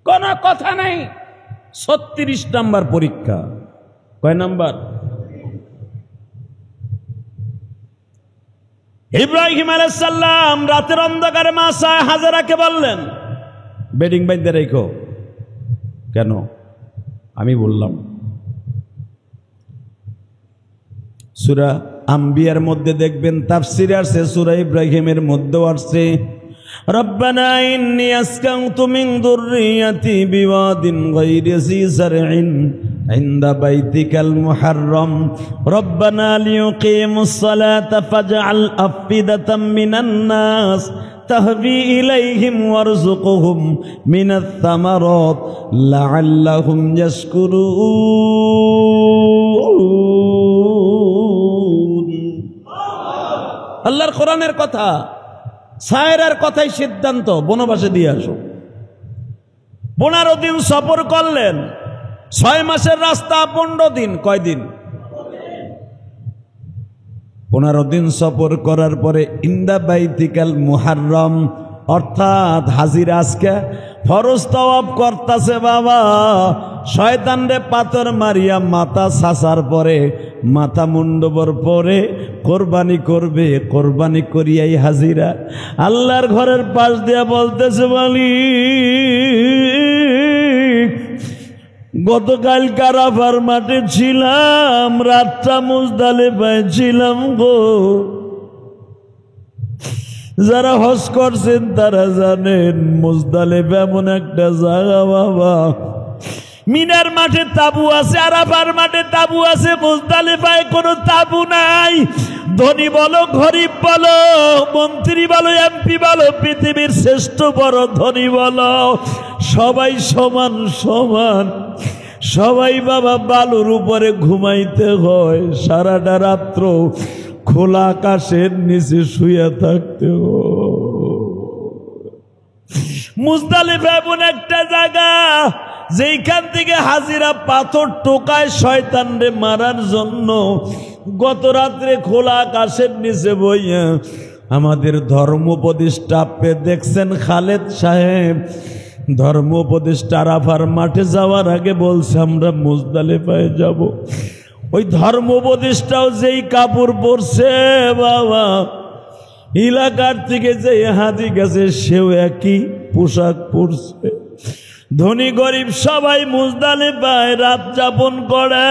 কোন কথা নাই। 36 নাম্বার পরীক্ষা। কয় নাম্বার? ইব্রাহিম আলাইহিস সালাম রাতের অন্ধকারে মাসায় হাজেরাকে বললেন, বেডিং বাইন্দে রেখো। কেন? আমি বললাম। সূরা আম্বিয়ার মধ্যে দেখবেন তাফসিরে আসছে, সূরা ইব্রাহিমের মধ্যেও আসছে, রব্বানা ইন্নী আসকানতু মিন যুররিয়াতি বিওয়াদিন গায়রি যী যারইন ইনদা বাইতিকাল মুহাররম রব্বানা লিয়ুকিমুস সালাতা ফাজআল আফিদাতাম মিনান নাস তাহবি ইলাইহিম ওয়ারযুকহুম মিনাত থামারাত লাআল্লাহুম ইয়াশকুরুন। আল্লাহর কোরআনের কথা, সায়রার কথাই সিদ্ধান্ত, বনবাসে দিয়ে আসো। 15 দিন সফর করলেন, 6 মাসের রাস্তা 15 দিন। কয় দিন? 15 দিন সফর করার পরে ইন্দা বাইতিকাল মুহাররম, অর্থাৎ হাজির আজকে ফরজ তাওয়াফ করতেছে বাবা। শয়তান রে পাথর মারিয়া মাথা ছাসার পরে, মাথা মুন্ডবর পরে কোরবানি করবে। কোরবানি করিয়াই হাজিরা আল্লাহর ঘরের পাশ দিয়া বলতেছে, মালিক গতকাল আরাফার মাঠে ছিলাম, রাতটা মুজদালিফায় ছিলাম গো। যারা হজ করছেন তারা জানেন মুজদালিফা এমন একটা জায়গা বাবা, মিনার মাঠে তাবু আছে, আরাফার মাঠে তাবু আছে, মুজদালিফায় কোনো তাবু নাই। ধনী বলো, গরিব বলো, মন্ত্রী বলো, এমপি বলো, পৃথিবীর শ্রেষ্ঠ বড় ধনী বলো, সবাই সমান সমান। সবাই বাবা বালুর উপরে ঘুমাইতে হয়, সারাটা রাত্র খোলা আকাশের নিচে শুয়ে থাকতে হয়। মুজদালিফা এমন একটা জায়গা যেইখান থেকে হাজিরা পাথর টোকায় শয়তানরে মারার জন্য। গত রাত্রে খোলা আকাশের নিচে বইয়া আমাদের ধর্ম উপদেষ্টা, আপনি দেখছেন খালেদ সাহেব, ধর্ম উপদেষ্টা আরাফার মাঠে যাওয়ার আগে বলছে আমরা মুজদালিফায় যাব। ওই ধর্ম উপদেষ্টাও যেই কাপড় পরছে বাবা, এলাকার থেকে যে হাজি গেছে সেও একই পোশাক পরছে। ধনী গরিব সবাই মুজদালিফায় রাত যাপন করে।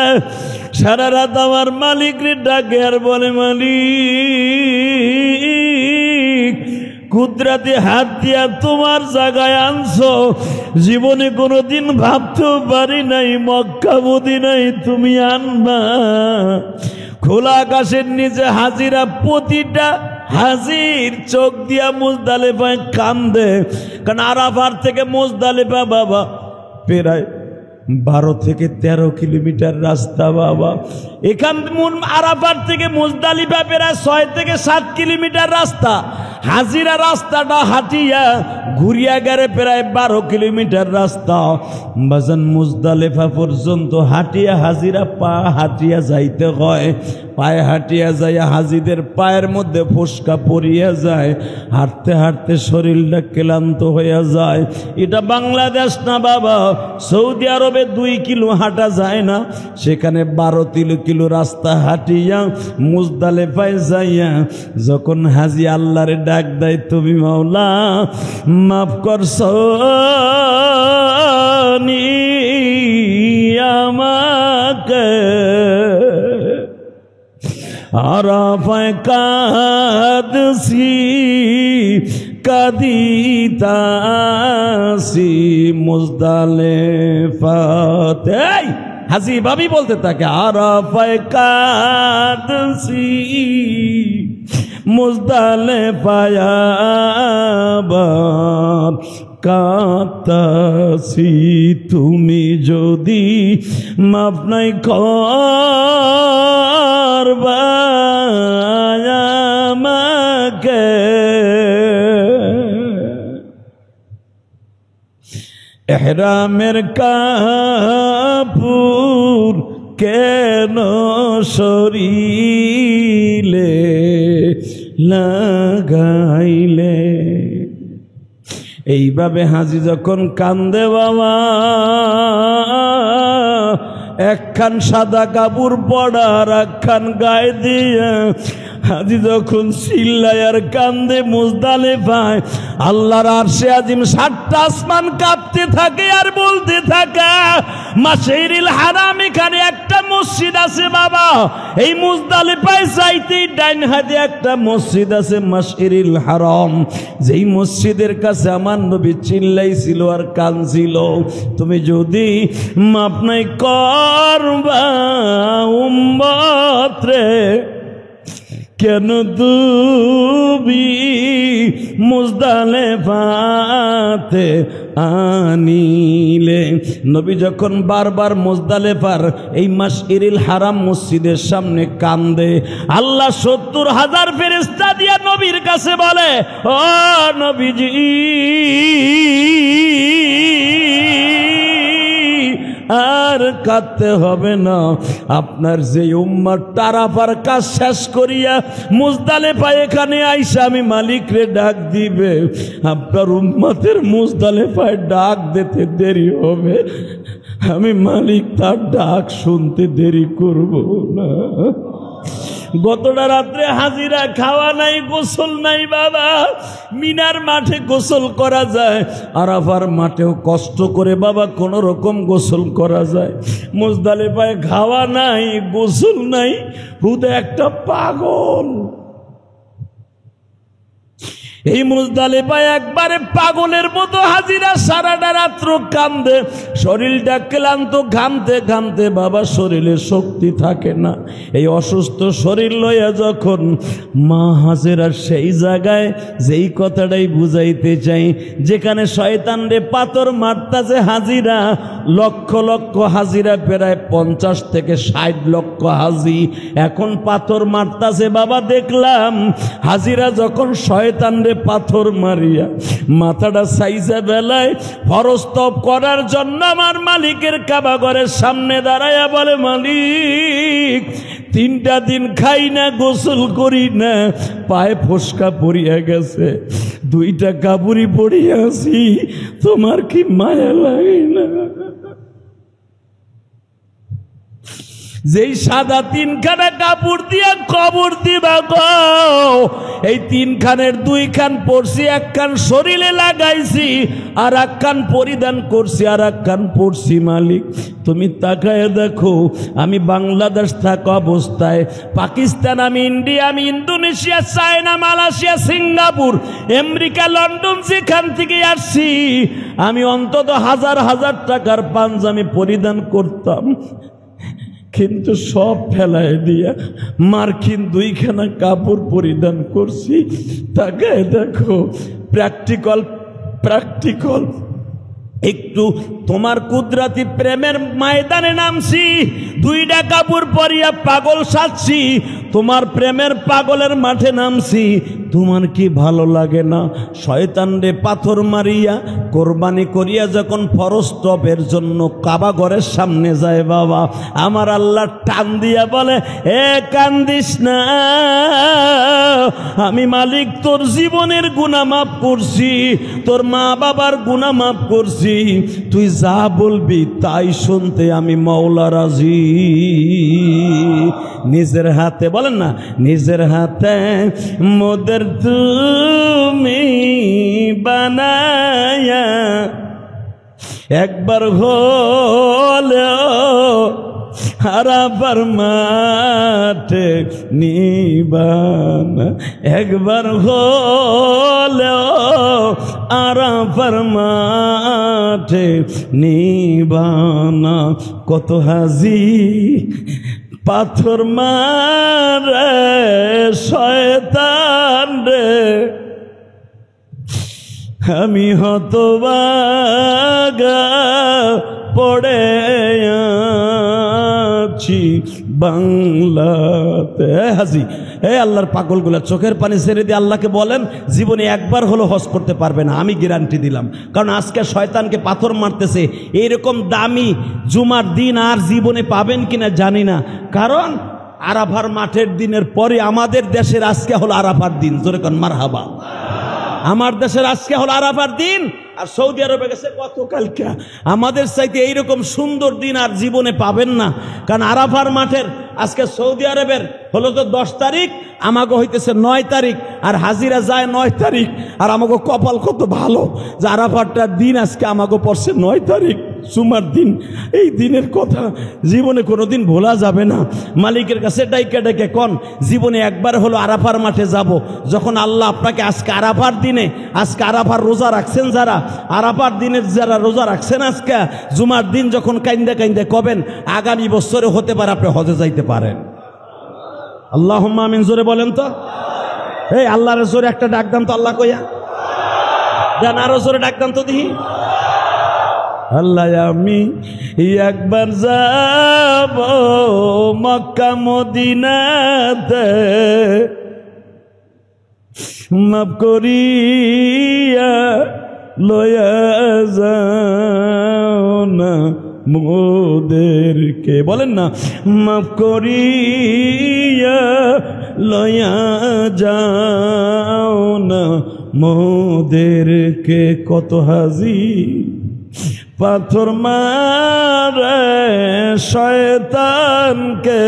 সারা রাত আমার মালিকরে ডাকে আর বলে, মালিক কুদরতে হাত দিয়া তোমার জায়গায় আনছো, জীবনে কোনোদিন ভাবতেও পারি নাই মক্কা মদিনায় তুমি আনবা। খোলা আকাশের নিচে হাজিরা, প্রতিটা হাজির চোখ দিয়া মুজদালিফায় কান্দে। কারণ আরাফার থেকে মুজদালিফা বাবা প্রায় 12 থেকে 13 কিলোমিটার রাস্তা বাবা। এখান আরাফার থেকে মুজদালিফা প্রায় 6 থেকে 7 কিলোমিটার রাস্তা। হাজিরা রাস্তাটা হাঁটিয়া ঘুরিয়া গেলে প্রায় 12 কিলোমিটার রাস্তা। বাজান মুজদালিফা পর্যন্ত হাঁটিয়া হাজিরা পা হাঁটিয়া যাইতে হয়। পায়ে হাঁটিয়া যাইয়া হাজিদের পায়ের মধ্যে ফোসকা পড়িয়া যায়, হাঁটতে হাঁটতে শরীরটা ক্লান্ত হইয়া যায়। এটা বাংলাদেশ না বাবা, সৌদি আরবে 2 কিলো হাঁটা যায় না, সেখানে 12 কিলো রাস্তা হাঁটিয়া মুজদালিফায় যাইয়া যখন হাজি আল্লাহরে ডাক দেয়, তুমি মাওলা মাফ করছো আমাকে, আরাফায় কাঁদছি কাঁদিতাছি মুজদালিফাতে। হাজি ভাবি বলতে থাকে, আরাফায় কাঁদছি মুজদালিফায় আবার কাঁদতাছি, তুমি যদি মাফ নাই করবা আমাকে, এহরামের কাপড় কেন শরীরে লাগাইলে। এইভাবে হাজি যখন কান্দে বাবা, একখান সাদা কাপড় পড়া আর একখান গায়ে দিয়ে হাজি যখন চিল্লায় আর কান্দে মুজদালিফায়, আল্লাহর আরশে আজিম 7টা আসমান কাঁপতে থাকে আর বলতে থাকে, মাশাইরিল হারাম এখানে একটা মসজিদ আছে বাবা। এই মুজদালিফায় যাইতেই ডাইন হাতে একটা মসজিদ আছে মাশাইরিল হারাম, যেই মসজিদের কাছে আমার নবী চিল্লাইছিল আর কাঁদছিল, তুমি যদি মাফ নাই করবা উম্মত রে, কেন তুমি মুজদালিফাতে আনিলে। নবী যখন বারবার মুজদালিফার এই মাশাইরিল হারাম মসজিদের সামনে কান্দে, আল্লাহ 70,000 ফেরেশতা দিয়া নবীর কাছে বলে, ও নবীজি আর কাঁদতে হবে না, আপনার যে উম্মত আরাফার কাজ শেষ করিয়া মুজদালিফায় এখানে আইসা আমি মালিকরে ডাক দিবে, আপনার উম্মতের মুজদালিফায় ডাক দিতে দেরি হবে, আমি মালিক তার ডাক শুনতে দেরি করব না। গতটা রাত্রে হাজিরা খাওয়া নাই, গোসল নাই বাবা। মিনার মাঠে গোসল করা যায়, আরাফার মাঠেও কষ্ট করে বাবা কোন রকম গোসল করা যায়। মুজদালিফায় খাওয়া নাই, গোসল নাই, হুদা একটা পাগল। এই মুজদালিফায় একবারে পাগলের মতো হাজিরা সারাটা রাত্র কান্দে, শরীরটা ক্লান্ত, ঘামতে ঘামতে বাবা শরীরে শক্তি থাকে না। এই অসুস্থ শরীর লইয়া যখন মা হাজিরা সেই জায়গায় যেই কথাটাই বুঝাইতে চাই, যেখানে শয়তান রে পাথর মারতাছে হাজিরা, লক্ষ লক্ষ হাজিরা, প্রায় 50 থেকে 60 লক্ষ হাজি এখন পাথর মারতাছে বাবা। দেখলাম হাজিরা যখন শয়তান পাথর মারিয়া মাথাটা সাইজা বেলায় ফরজ তওব করার জন্য আমার মালিকের কাবা ঘরের সামনে দাঁড়ায়া বলে, মালিক 3টা দিন খাই না, গোসল করি না, পায়ে ফোসকা পড়িয়া গেছে, 2টা কাপড়ই পড়িয়া আছি, তোমার কি মায়া লাগে না? যেই সাদা 3খানা কাপড় দিয়া কবর দিবা গো, এই 3খানের 2 খান পরছি, 1 খান শরীরে লাগাইছি, আর 1 খান পরিধান করছি, আর 1 খান পরছি। মালিক তুমি তাকায় দেখো, আমি বাংলাদেশ থাকা অবস্থায়, পাকিস্তান, আমি ইন্ডিয়া, আমি Indonesia, China, Malaysia, Singapore, America, London, যেখান থেকে আসছি, আমি অন্তত 1000 টাকার পাঞ্জাবি পরিধান করতাম। কিন্তু সব ফেলায় দিয়া মার্কিন 2খানা কাপড় পরিধান করছি। তাকায় দেখো, প্র্যাকটিক্যাল একটু তোমার কুদরতি প্রেমের ময়দানে নামছি, 2টা কাপড় পরিয়া পাগল সাজছি, তোমার প্রেমের পাগলের মাঠে নামছি। তোমার কি ভালো লাগে না? শয়তান রে পাথর মারিয়া কোরবানি করিয়া যখন ফরজ তবের জন্য কাবা ঘরের সামনে যায়, বাবা আমার আল্লাহ টান দিয়া বলে, এ কান্দিস না, আমি মালিক তোর জীবনের গুনাহ মাফ করছি, তোর মা বাবার গুনাহ মাফ করছি, তুই যা বলবি তাই শুনতে আমি মওলা রাজি। নিজের হাতে, বলেন না, নিজের হাতে মোদের তুমি বানায়া একবার হলেও আরাফার মাঠে নিবানা, একবার হলেও আরাফার মাঠে নিবানা। কত হাজি পাথর মারে শয়তান রে, আমি হতভাগা পড়ে আছি বাংলাতে। হাজি, এই আল্লাহর পাগলগুলা চোখের পানি ছেড়ে দিয়ে আল্লাহকে বলেন, জীবনে একবার হলো হজ করতে পারবে না, আমি গ্যারান্টি দিলাম। কারণ আজকে শয়তানকে পাথর মারতেছে, এইরকম দামি জুমার দিন আর জীবনে পাবেন কিনা জানি না। কারণ আরাফার মাঠের দিনের পরে আমাদের দেশের আজকে হলো আরাফার দিন। জোরে কোন মারহাবা। আমার দেশের আজকে হলো আরাফার দিন, আর সৌদি আরবে গেছে গতকালকে। আমাদের চাইতে এইরকম সুন্দর দিন আর জীবনে পাবেন না। কারণ আরাফার মাঠের আজকে সৌদি আরবের হলো তো 10 তারিখ, আমাকে হইতেছে 9 তারিখ, আর হাজিরা যায় 9 তারিখ। আর আমাকে কপাল কত ভালো যে আরাফারটার দিন আজকে আমাকে পড়ছে 9 তারিখ, জুমার দিন। এই দিনের কথা জীবনে কোনোদিন ভোলা যাবে না। মালিকের কাছে ডাইকে ডেকে কন, জীবনে একবার হলো আরাফার মাঠে যাব। যখন আল্লাহ আপনাকে আজকে আরাফার দিনে, আজকে আরাফার রোজা রাখছেন যারা, আরাফার দিনের যারা রোজা রাখছেন, আজকে জুমার দিন যখন কাইন্দে কাইন্দে কবেন, আগামী বছরে হতে পারে আপনি হজে যাইতে পারেন। আল্লাহুম্মা আমিন। জোরে বলেন তো, এই আল্লাহর জোরে একটা ডাক দাম তো, আল্লাহ কইয়া দেন, আরো জোরে ডাক দাম তো দেখি। আল্লাহ আমি একবার যাব মক্কা মদিনাতে, মাফ করিয়া লয়া যাও না মোদেরকে, বলেন না, মাফ করিয়া লয়া যাও না মোদেরকে। কত হাজি পাথর মারে শয়তানকে।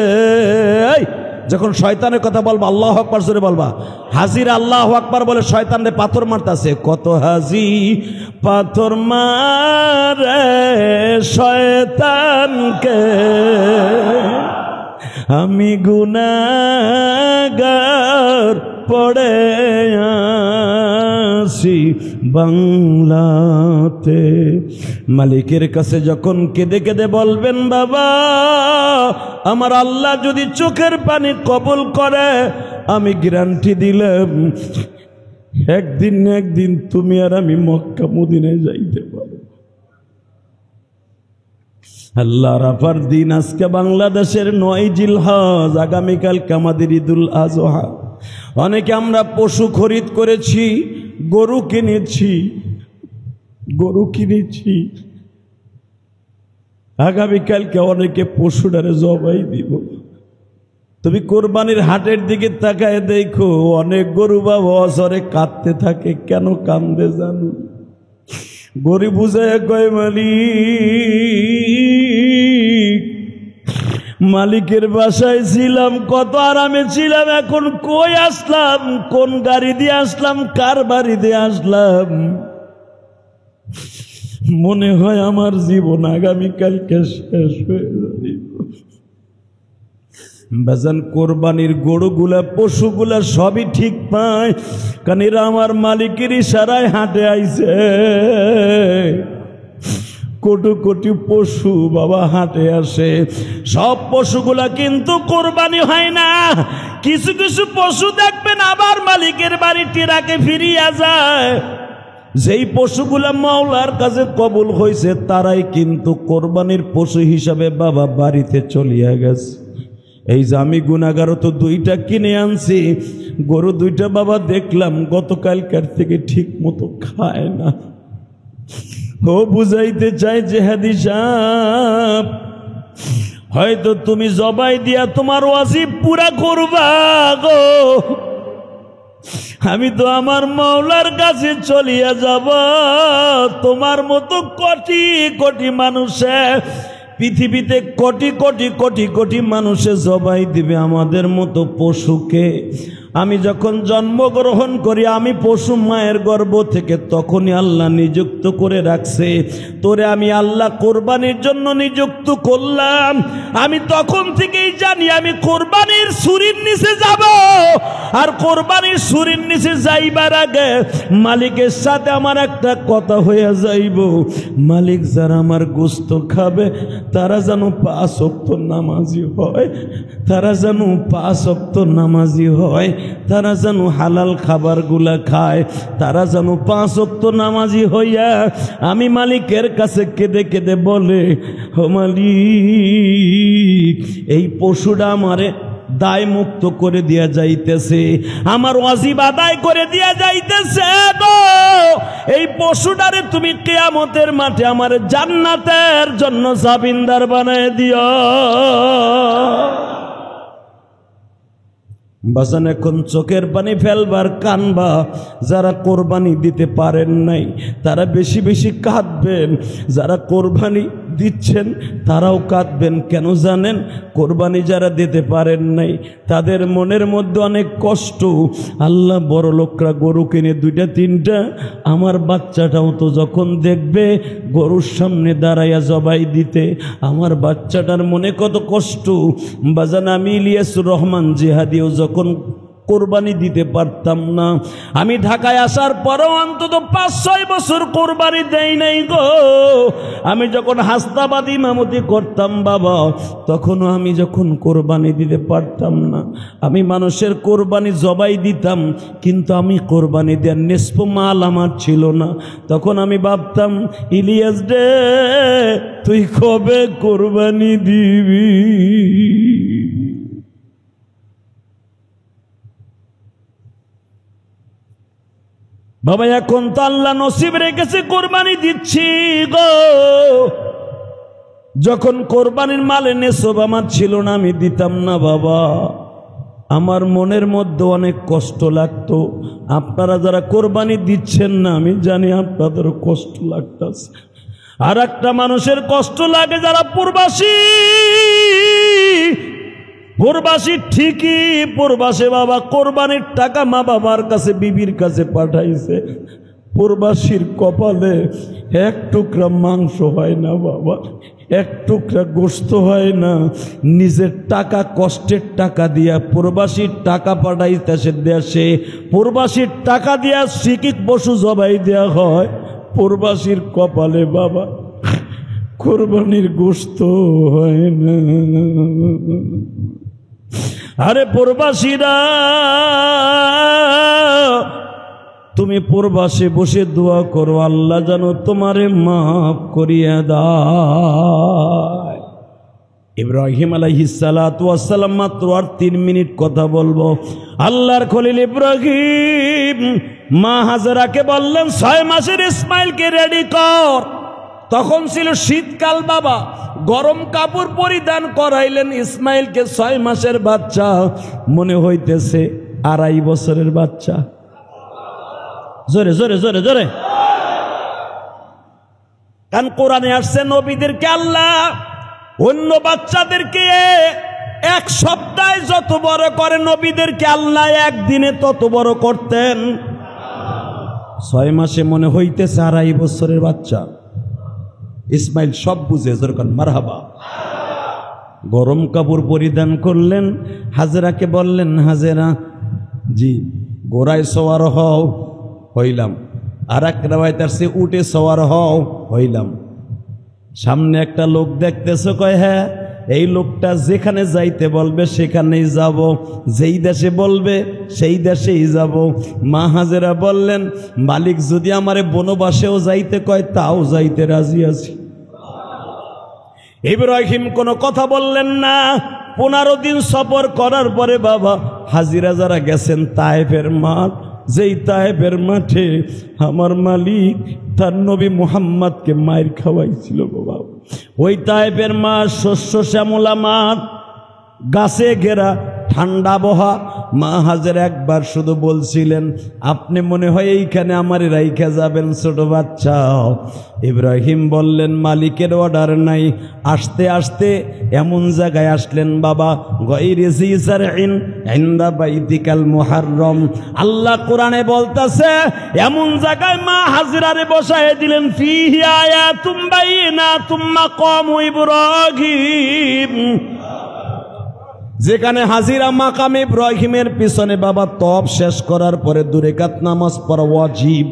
যখন শয়তানের কথা বলবা আল্লাহু আকবার জোরে বলবা। হাজির আল্লাহু আকবার বলে শয়তানরে পাথর মারতাছে। কত হাজি পাথর মারে শয়তানকে, আমি গুনাহগার পড়ে আসি বাংলাতে। মালিকের কাছে যখন কেঁদে কেঁদে বলবেন, বাবা আমার আল্লাহ যদি চোখের পানি কবুল করে, আমি গ্যারান্টি দিলাম একদিন না একদিন তুমি আর আমি মক্কা মদিনায় যাইতে পারো। আল্লাহ আরাফার দিন আজকে বাংলাদেশের 9 জিলহজ, আগামীকাল আমাদের ঈদুল আজহা। অনেকে আমরা পশু খরিদ করেছি, গরু কিনেছি, আগামীকালকে অনেকে পশুটারে জবাই দিব। তুমি কোরবানির হাটের দিকে তাকায় দেখো, অনেক গরু বাবা অসরে কাঁদতে থাকে। কেন কান্দে জানো? গরিব বুঝায় কয়, মালিকের বাসায় ছিলাম, কত আরামে ছিলাম, এখন কই আসলাম, কোন গাড়ি দিয়ে আসলাম, কার বাড়ি দিয়ে আসলাম। মনে হয় আমার জীবন আগামীকালকে শেষ হয়ে যাবে। বাজান কোরবানির গরুগুলা পশুগুলা সবই ঠিক পায়, কারণ এরা আমার মালিকের ইশারায় হাটে আইছে। কোটি কোটি পশু বাবা হাটে আসে, সব পশুগুলা কিন্তু কোরবানি হয় না। কিছু কিছু পশু দেখবেন আবার মালিকের বাড়ি টিরাকে ফিরিয়া যায়। যেই পশুগুলা মাওলার কাছে কবুল হয়েছে তারাই কিন্তু কোরবানির পশু হিসাবে বাবা বাড়িতে চলিয়া গেছে। এই যে আমি গুনাহগার তো দুইটা কিনে আনছি, গরু দুইটা বাবা দেখলাম গতকালকার থেকে ঠিক মতো খায় না। ও বুঝাইতে চাই যে হাদি সাহেব, হয়তো তুমি জবাই দিয়া তোমার ওয়াজিব পুরা করবা গো, আমি তো আমার মাওলার কাছে চলিয়া যাব। তোমার মতো কোটি কোটি মানুষে পৃথিবীতে কোটি কোটি কোটি কোটি মানুষে জবাই দিবে আমাদের মতো পশুকে। আমি যখন জন্মগ্রহণ করি আমি পশু মায়ের গর্ভ থেকে তখনই আল্লাহ নিযুক্ত করে রাখছে। তোরে আমি আল্লাহ কোরবানির জন্য নিযুক্ত করলাম। আমি তখন থেকেই জানি আমি কোরবানির ছুরির নিচে যাব, আর কোরবানির ছুরির নিচে যাইবার আগে মালিকের সাথে আমার একটা কথা হয়ে যাইব, মালিক যারা আমার গোস্ত খাবে তারা যেন 5 ওয়াক্ত নামাজি হয়, তারা যেন 5 ওয়াক্ত নামাজি হয়, তারা যেন হালাল খাবারগুলা খায়, তারা যেন 5 ওয়াক্ত নামাজি হইয়া আমি মালিকের কাছে কেঁদে কেঁদে বলে, ও মালিক এই পশুটা আমারে দায় মুক্ত করে দিয়া যাইতেছে, আমার ওয়াজিব আদায় করে দিয়া যাইতেছে গো। এই পশুটারে তুমি কিয়ামতের মাঠে আমার জান্নাতের জন্য জামিনদার বানায় দিও। বাজান এখন চোখের পানি ফেলবার কানবা। যারা কোরবানি দিতে পারেন নাই তারা বেশি বেশি কাঁদবেন, যারা কোরবানি দিচ্ছেন তারাও কাঁদবেন। কেন জানেন? কোরবানি যারা দিতে পারেন নাই তাদের মনের মধ্যে অনেক কষ্ট। আল্লাহ বড় লোকরা গরু কিনে 2টা 3টা, আমার বাচ্চাটাও তো যখন দেখবে গরুর সামনে দাঁড়াইয়া জবাই দিতে, আমার বাচ্চাটার মনে কত কষ্ট। বাজান আমি ইলিয়াসুর রহমান জিহাদিও যখন কোরবানি দিতে পারতাম না, আমি ঢাকায় আসার পরও অন্তত 5-6 বছর কোরবানি দেই নাই গো। আমি যখন হাসনাবাদ ইমামতি করতাম বাবা, তখনও আমি যখন কোরবানি দিতে পারতাম না, আমি মানুষের কোরবানি জবাই দিতাম, কিন্তু আমি কোরবানি দেওয়ার নিষ্প মাল আমার ছিল না। তখন আমি ভাবতাম, ইলিয়াস রে তুই কবে কোরবানি দিবি? বাবা এখন তো আল্লাহ নসিব রেখেছে কোরবানি দিচ্ছি গো। যখন কোরবানির মালে নেসব আমার ছিল না আমি দিতাম না বাবা, আমার মনের মধ্যে অনেক কষ্ট লাগতো। আপনারা যারা কোরবানি দিচ্ছেন না আমি জানি আপনাদের কষ্ট লাগতেছে। আর একটা মানুষের কষ্ট লাগে যারা প্রবাসী, প্রবাসী ঠিকই প্রবাসে বাবা কোরবানির টাকা মা বাবার কাছে বিবির কাছে পাঠাইছে, প্রবাসীর কপালে 1 টুকরা মাংস হয় না বাবা, 1 টুকরা গোশত হয় না। নিজের টাকা কষ্টের টাকা দিয়া প্রবাসীর টাকা পাঠাইতেছে দেশে, প্রবাসীর টাকা দিয়া শিকিক পশু জবাই দেয়া হয়। প্রবাসীর কপালে বাবা কোরবানির গোশত হয় না। আরে প্রবাসীরা তুমি প্রবাসে বসে দোয়া করো আল্লাহ যেন তোমারে মাফ করিয়া দেয়। ইব্রাহিম আলাইহিস সালাতু ওয়াস সালাম মাত্র আর 3 মিনিট কথা বলবো। আল্লাহর খলিল ইব্রাহিম মা হাজেরাকে বললেন 6 মাসের ইসমাইলকে রেডি কর। তখন ছিল শীতকাল বাবা, গরম কাপড় পরিধান করাইলেন ইসমাইলকে। 6 মাসের বাচ্চা, মনে হইতেছে 2.5 বছরের বাচ্চা। জোরে জোরে জোরে জোরে কারণ কোরআনে আসছে নবীদেরকে আল্লাহ অন্য বাচ্চাদেরকে 1 সপ্তাহে যত বড় করে নবীদেরকে আল্লাহ 1 দিনে তত বড় করতেন। 6 মাসে মনে হইতেছে 2.5 বছরের বাচ্চা। ইসমাইল সব বুঝে যেরকম মারহাবা। গরম কাপড় পরিধান করলেন, হাজেরাকে বললেন হাজেরা জি ঘোড়ায় সওয়ার হও, হইলাম। আর এক রাওয়ায়াত আছে উটে সওয়ার হও, হইলাম। সামনে একটা লোক দেখতেছো, কয় হ্যাঁ, এই লোকটা যেখানে যাইতে বলবে সেখানেই যাব, যেই দেশে বলবে সেই দেশেই যাব। মা হাজেরা বললেন, মালিক যদি আমারে বনবাসেও যাইতে কয় তাও যাইতে রাজি আছি। ইব্রাহিম কোনো কথা বললেন না। 15 দিন সফর করার পরে বাবা হাজিরা যারা গেছেন তায়েফের মাঠ, যেই তায়েফের মাঠে আমার মালিক তার নবী মুহাম্মদকে মায়ের খাওয়াইছিল বাবা, ওই তায়েফের মাঠ শস্য শ্যামলা মাঠ, গাছে ঘেরা, ঠান্ডা বহা। মা হাজের একবার শুধু বলছিলেন, আপনি মনে হয় এইখানে আমার রাইখা যাবেন ছোট বাচ্চা। ইব্রাহিম বললেন, মালিকের অর্ডার নাই। আসতে আসতে এমন জায়গায় আসলেন বাবা, গায়রি জিজারইন ইনদা বাইতিকাল মুহাররম। আল্লাহ কোরআনে বলতাছে, এমন জায়গায় মা হাজরারে বসায় দিলেন, ফিহি আয়াতুম বাইনাতুম মাকামু ইব্রাহিম, যেখানে হাজিরা মাকাম ইব্রাহিমের পিছনে বাবা তপ শেষ করার পরে 2 রাকাত নামাজ পড়া ওয়াজিব।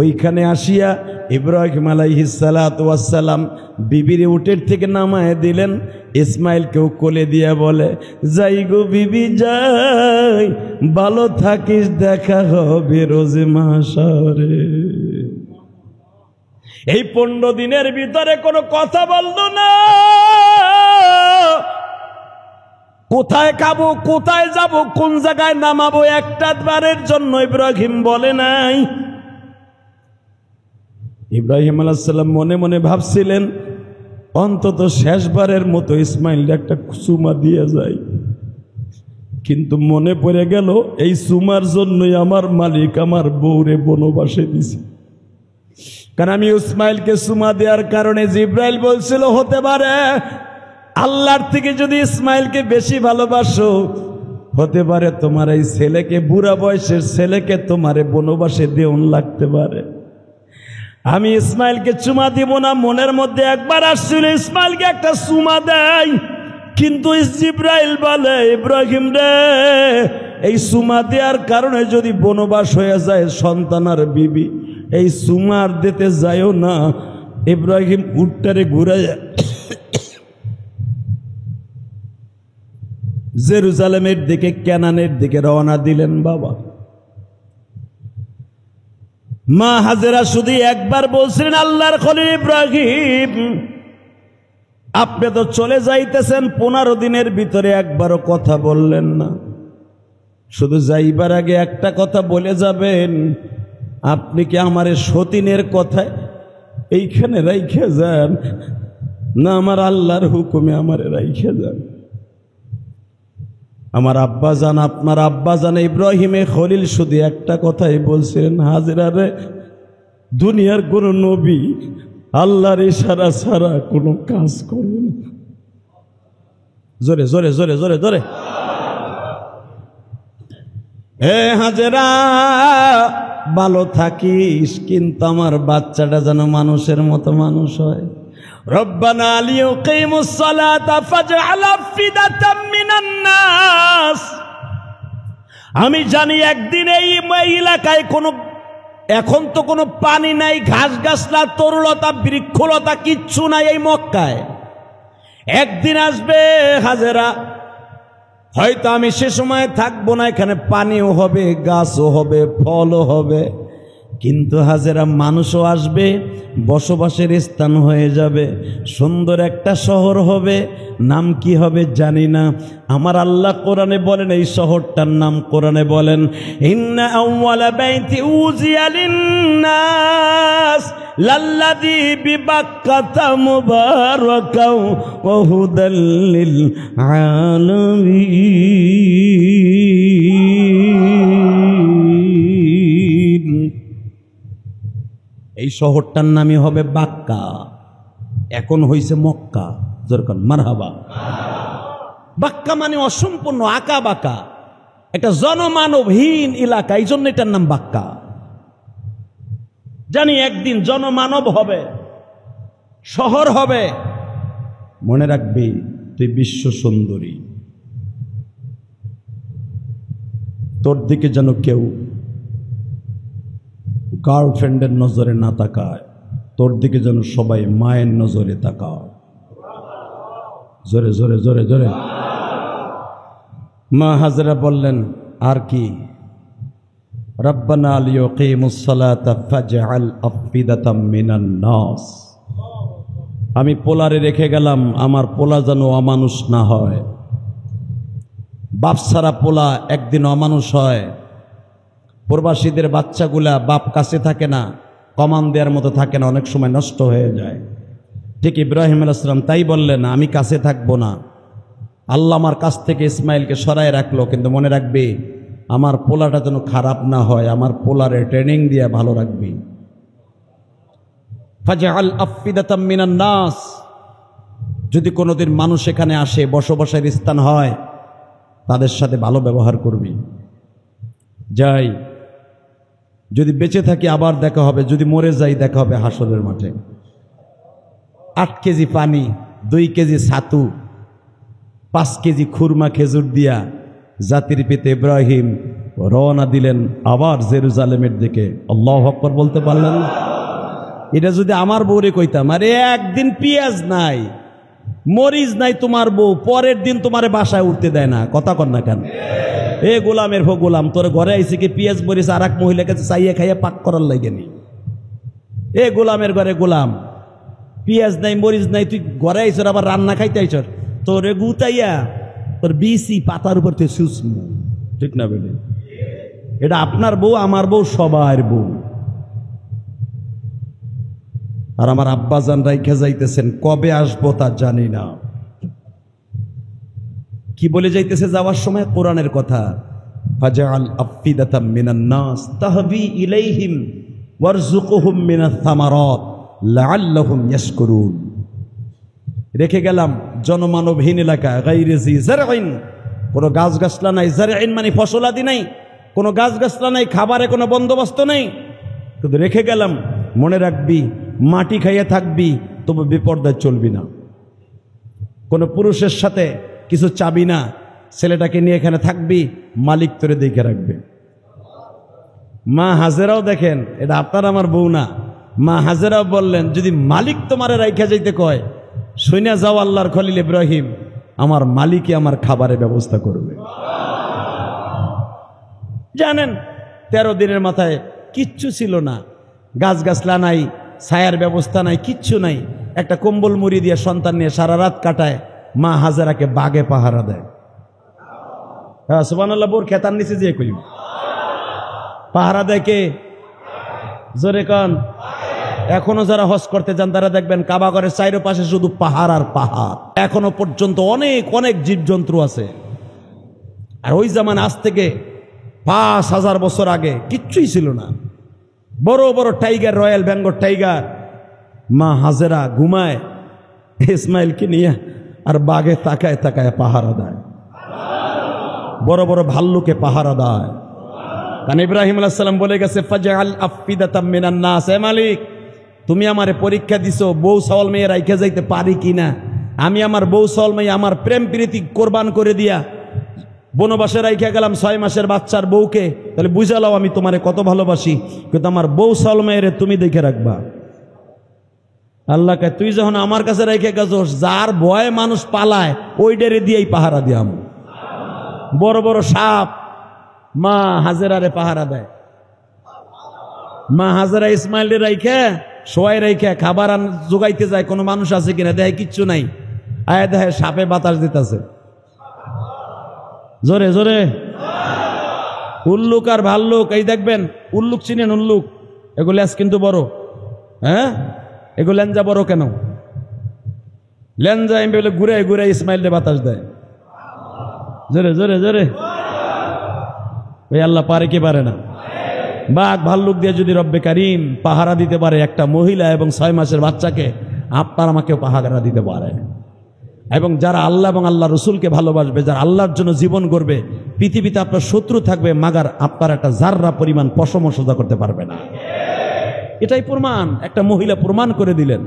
ওইখানে আসিয়া ইব্রাহিম আলাইহিস সালাতু ওয়াস সালাম বিবির উটের থেকে নামায় দিলেন। ইসমাইলকেও কোলে দিয়া বলে, যাই গো বিবি যাই, ভালো থাকিস, দেখা হবে রোজে মাশারে। এই 15 দিনের ভিতরে কোনো কথা বলতো না। কোথায় খাবো, কোথায় যাব, কোন জায়গায় নামাবো, একটা বারের জন্য ইব্রাহিম বলে নাই। ইব্রাহিম আলাইহিস সালাম মনে মনে ভাবছিলেন, অন্তত শেষবারের মতো ইসমাইল একটা চুমা দিয়ে যায়। কিন্তু মনে পড়ে গেল, এই চুমার জন্যই আমার মালিক আমার বউরে বনবাসে দিছে। কারণ আমি ইসমাইলকে চুমা দেওয়ার কারণে জিব্রাইল বলছিল, হতে পারে আল্লাহর থেকে যদি ইসমাইলকে বেশি ভালোবাসো, হতে পারে তোমার এই ছেলেকে, বুড়া বয়সের ছেলেকে তোমারে বনবাসে দেওন লাগতে পারে। আমি ইসমাইলকে চুমা দিব না, মনের মধ্যে একবার আসছিল ইসমাইলকে একটা চুমা দেয়। কিন্তু জিব্রাইল বলে, ইব্রাহিম রে, এই চুমা দেওয়ার কারণে যদি বনবাস হয়ে যায় সন্তান আর বিবি, এই চুমা আর দিতে যায়ও না। ইব্রাহিম উটটারে ঘুরে জেরুজালেমের দিকে, কেনানের দিকে রওনা দিলেন বাবা। মা হাজেরা শুধু একবার বলছিলেন, আল্লাহর খলিল ইব্রাহিম, আপনি তো চলে যাইতেছেন, 15 দিনের ভিতরে একবারও কথা বললেন না। শুধু যাইবার আগে একটা কথা বলে যাবেন, আপনি কি আমার সতীনের কথায় এইখানে রাইখে যান, না আমার আল্লাহর হুকুমে আমারে রাইখে যান? আমার আব্বাজান, আপনার আব্বাজান ইব্রাহিমে খলিল শুধু একটা কথাই বলছিলেন, হাজেরা রে, দুনিয়ার কোন নবী আল্লাহর ইশারা ছাড়া কোনো কাজ করে না। জোরে জোরে জোরে জোরে জোরে। হে হাজেরা, ভালো থাকিস, কিন্তু আমার বাচ্চাটা যেন মানুষের মতো মানুষ হয়। রব্বানা লিয়ুকিমুস সালাতা ফাজআল আফিদাতাম মিনান নাস। আমি জানি একদিন এই এলাকায় কোনো, এখন তো কোনো পানি নাই, ঘাস গাছলা, তরুলতা, বৃক্ষলতা কিচ্ছু নাই এই মক্কায়। একদিন আসবে হাজেরা, হয়তো আমি সে সময় থাকবো না, এখানে পানিও হবে, গাছও হবে, ফলও হবে, কিন্তু হাজেরা মানুষও আসবে, বসবাসের স্থান হয়ে যাবে, সুন্দর একটা শহর হবে। নাম কি হবে জানি না। আমার আল্লাহ কোরআনে বলেন, এই শহরটার নাম কোরআনে বলেন, ইন্না আউওয়ালা বাইতি উজিয়া লিন্নাস লাল্লাযী বিবাক্কাতা মুবারাকাও ওয়া হুদাল লিল আলামিন। এই শহরটার নামই হবে বাক্কা, এখন হইছে মক্কা। যেরকম মারহাবা। বাক্কা মানে অসম্পূর্ণ, আঁকা বাঁকা, একটা জনমানবহীন এলাকা, এই জন্য এটার নাম বাক্কা। জানি একদিন জনমানব হবে, শহর হবে। মনে রাখবি, তুই বিশ্ব সুন্দরী, তোর দিকে যেন কেউ গার্লফ্রেন্ডের নজরে না তাকায়। তোর দিকে যেন সবাই মায়ের নজরে তাকায়। জোরে জোরে জোরে জোরে। মা হাজরা বললেন, আর কি? রব্বানা লিয়ুকিমুস সালাতা ফাজআল আফিদাতাম মিনান নাস। আমি পোলারে রেখে গেলাম, আমার পোলা যেন অমানুষ না হয়। বাপ ছাড়া পোলা একদিন অমানুষ হয়। প্রবাসীদের বাচ্চাগুলা বাপ কাছে থাকে না, কমান দেওয়ার মতো থাকে না, অনেক সময় নষ্ট হয়ে যায়। ঠিক ইব্রাহিম আলাইহিস সালাম তাই বললেন, আমি কাছে থাকবো না। আল্লাহ আমার কাছ থেকে ইসমাইলকে সরায় রাখলো, কিন্তু মনে রাখবি আমার পোলাটা যেন খারাপ না হয়, আমার পোলারে ট্রেনিং দিয়ে ভালো রাখবি। ফাজআল আফিদাতাম মিনান নাস। যদি কোনোদিন মানুষ এখানে আসে, বসবাসের স্থান হয়, তাদের সাথে ভালো ব্যবহার করবি। যাই, যদি বেঁচে থাকি আবার দেখা হবে, যদি মরে যাই দেখা হবে হাসরের মাঠে। 8 কেজি পানি, 2 কেজি ছাতু, 5 কেজি খুরমা খেজুর দিয়া জাতির পিতা ইব্রাহিম রওনা দিলেন আবার জেরুজালেমের দিকে। আল্লাহু আকবার বলতে পারলেন না? এটা যদি আমার বউরে কইতাম, আরে একদিন পেঁয়াজ নাই, মরিচ নাই তোমার বউ, পরের দিন তোমারে বাসায় উঠতে দেয় না, কথা কর না কেন? এ গোলামের ভো গোলাম, তোর ঘরে আইসি কি পেঁয়াজ মরিচ আর এক মহিলা কাছে চাইয়ে খাইয়ে পাক করার লাগেনি? এ গোলামের ঘরে গোলাম, পেঁয়াজ নাই মরিচ নাই, তুই ঘরে আইসর আবার রান্না খাইতে আইসর, তোরে গুতাইয়া তোর বিসি পাতার উপর থেকে সুসমু, ঠিক না বেলে? এটা আপনার বউ, আমার বউ, সবার বউ। আর আমার আব্বাজান রাইখা যাইতেছেন, কবে আসবো তা জানি না। কি বলে যাইতেছে যাওয়ার সময়? কোরআনের কথা, ফাজআল আফিদাতাম মিনান নাস তাহবি ইলাইহিম ওয়ারযুকহুম মিনাস সামারাত লাআল্লাহুম ইয়াশকুরুন। রেখে গেলাম জনমানবহীন এলাকা, গায়রে জি জারইন, কোনো গাছগাছলা নাই। জারইন মানে ফসলাদি নাই, কোনো গাছগাছলা নাই, খাবারে কোনো বন্দোবস্ত নেই, কিন্তু রেখে গেলাম। মনে রাখবি, মাটি খাইয়ে থাকবি, তবু বিপর্দায় চলবি না। কোনো পুরুষের সাথে কিছু চাবি না, ছেলেটাকে নিয়ে এখানে থাকবি, মালিক তোরে দেখে রাখবে। মা হাজেরাও দেখেন, এটা আপনার আমার বউ না, মা হাজেরাও বললেন, যদি মালিক তোমারে রাইখা যাইতে কয়, শুনে যাও আল্লাহর খলিল ইব্রাহিম, আমার মালিকই আমার খাবারের ব্যবস্থা করবে। জানেন 13 দিনের মাথায় কিচ্ছু ছিল না, গাছগাছলা নাই, ছায়ার ব্যবস্থা নাই, কিচ্ছু নাই। একটা কম্বল মুড়ি দিয়ে সন্তান নিয়ে সারা রাত কাটায়। মা হাজেরাকে বাগে পাহারা দেয়। হ্যাঁ সুবহানাল্লাহ, বোর খেতার নিচে যে কই পাহারা দেয় কে? জোরে কান। এখনো যারা হজ করতে যান তারা দেখবেন কাবা ঘরের চারপাশে শুধু পাহাড় আর পাহাড়। এখনো পর্যন্ত অনেক অনেক জীবজন্তু আছে। আর ওই জামান আজ থেকে 5000 বছর আগে কিচ্ছুই ছিল না। বড় বড় টাইগার, রয়্যাল বেঙ্গল টাইগার। মা হাজেরা ঘুমায় ইসমাইলকে নিয়ে, আর বাঘে তাকায় তাকায় পাহারা দেয়। বড় বড় ভাল্লুকে পাহারা দেয়। কারণ ইব্রাহিম আলাইহিস সালাম বলে গেছে, ফাজআল আফিদাতাম মিনান নাস। হে মালিক, তুমি আমারে পরীক্ষা দিছো বউ সাওয়াল মেয়ে রাইখা যাইতে পারি কিনা। আমি আমার বউ সাওয়াল মেয়ে আমার প্রেম প্রীতি কোরবান করে দিয়া বনবাসে রাইখা গেলাম 6 মাসের বাচ্চার বউকে, তাহলে বুঝালাও আমি তোমারে কত ভালোবাসি, কিন্তু আমার বউ সাওয়াল মেয়েরে তুমি দেখে রাখবা। আল্লাহকে তুই যখন আমার কাছে রেখে গেছোস, যার ভয়ে মানুষ পালায় ওইটারে দিয়েই পাহারা দিয়াম। বড় বড় সাপ মা হাজেরারে পাহারা দেয়। মা হাজেরা ইসমাইলের রাইখে শোয়াই রাইখে খাবার জোগাইতে যায়, কোনো মানুষ আছে কিনা, দেখে কিচ্ছু নাই। আয় দেখে সাপে বাতাস দিতেছে, জোরে জোরে। উল্লুক আর ভাল্লুক, এই দেখবেন উল্লুক চিনেন? উল্লুক এগুলো লেজ কিন্তু বড়। হ্যাঁ, এগুলো লেঞ্জা বড় কেন? লেঞ্জা এমনি ঘুরে ঘুরে ইসমাইলে বাতাস দেয়। জোরে জোরে জোরে। ওই আল্লাহ পারে কি পারে না? বাঘ ভাল্লুক দিয়ে যদি রব্বে কারিম পাহারা দিতে পারে একটা মহিলা এবং 6 মাসের বাচ্চাকে, আপনার আমাকেও পাহারা দিতে পারে। এবং যারা আল্লাহ এবং আল্লাহ রসুলকে ভালোবাসবে, যারা আল্লাহর জন্য জীবন করবে, পৃথিবীতে আপনার শত্রু থাকবে, মাগার আপনার একটা জাররা পরিমাণ পশম সোজা করতে পারবে না। এটাই প্রমাণ, একটা মহিলা প্রমাণ করে দিলেন,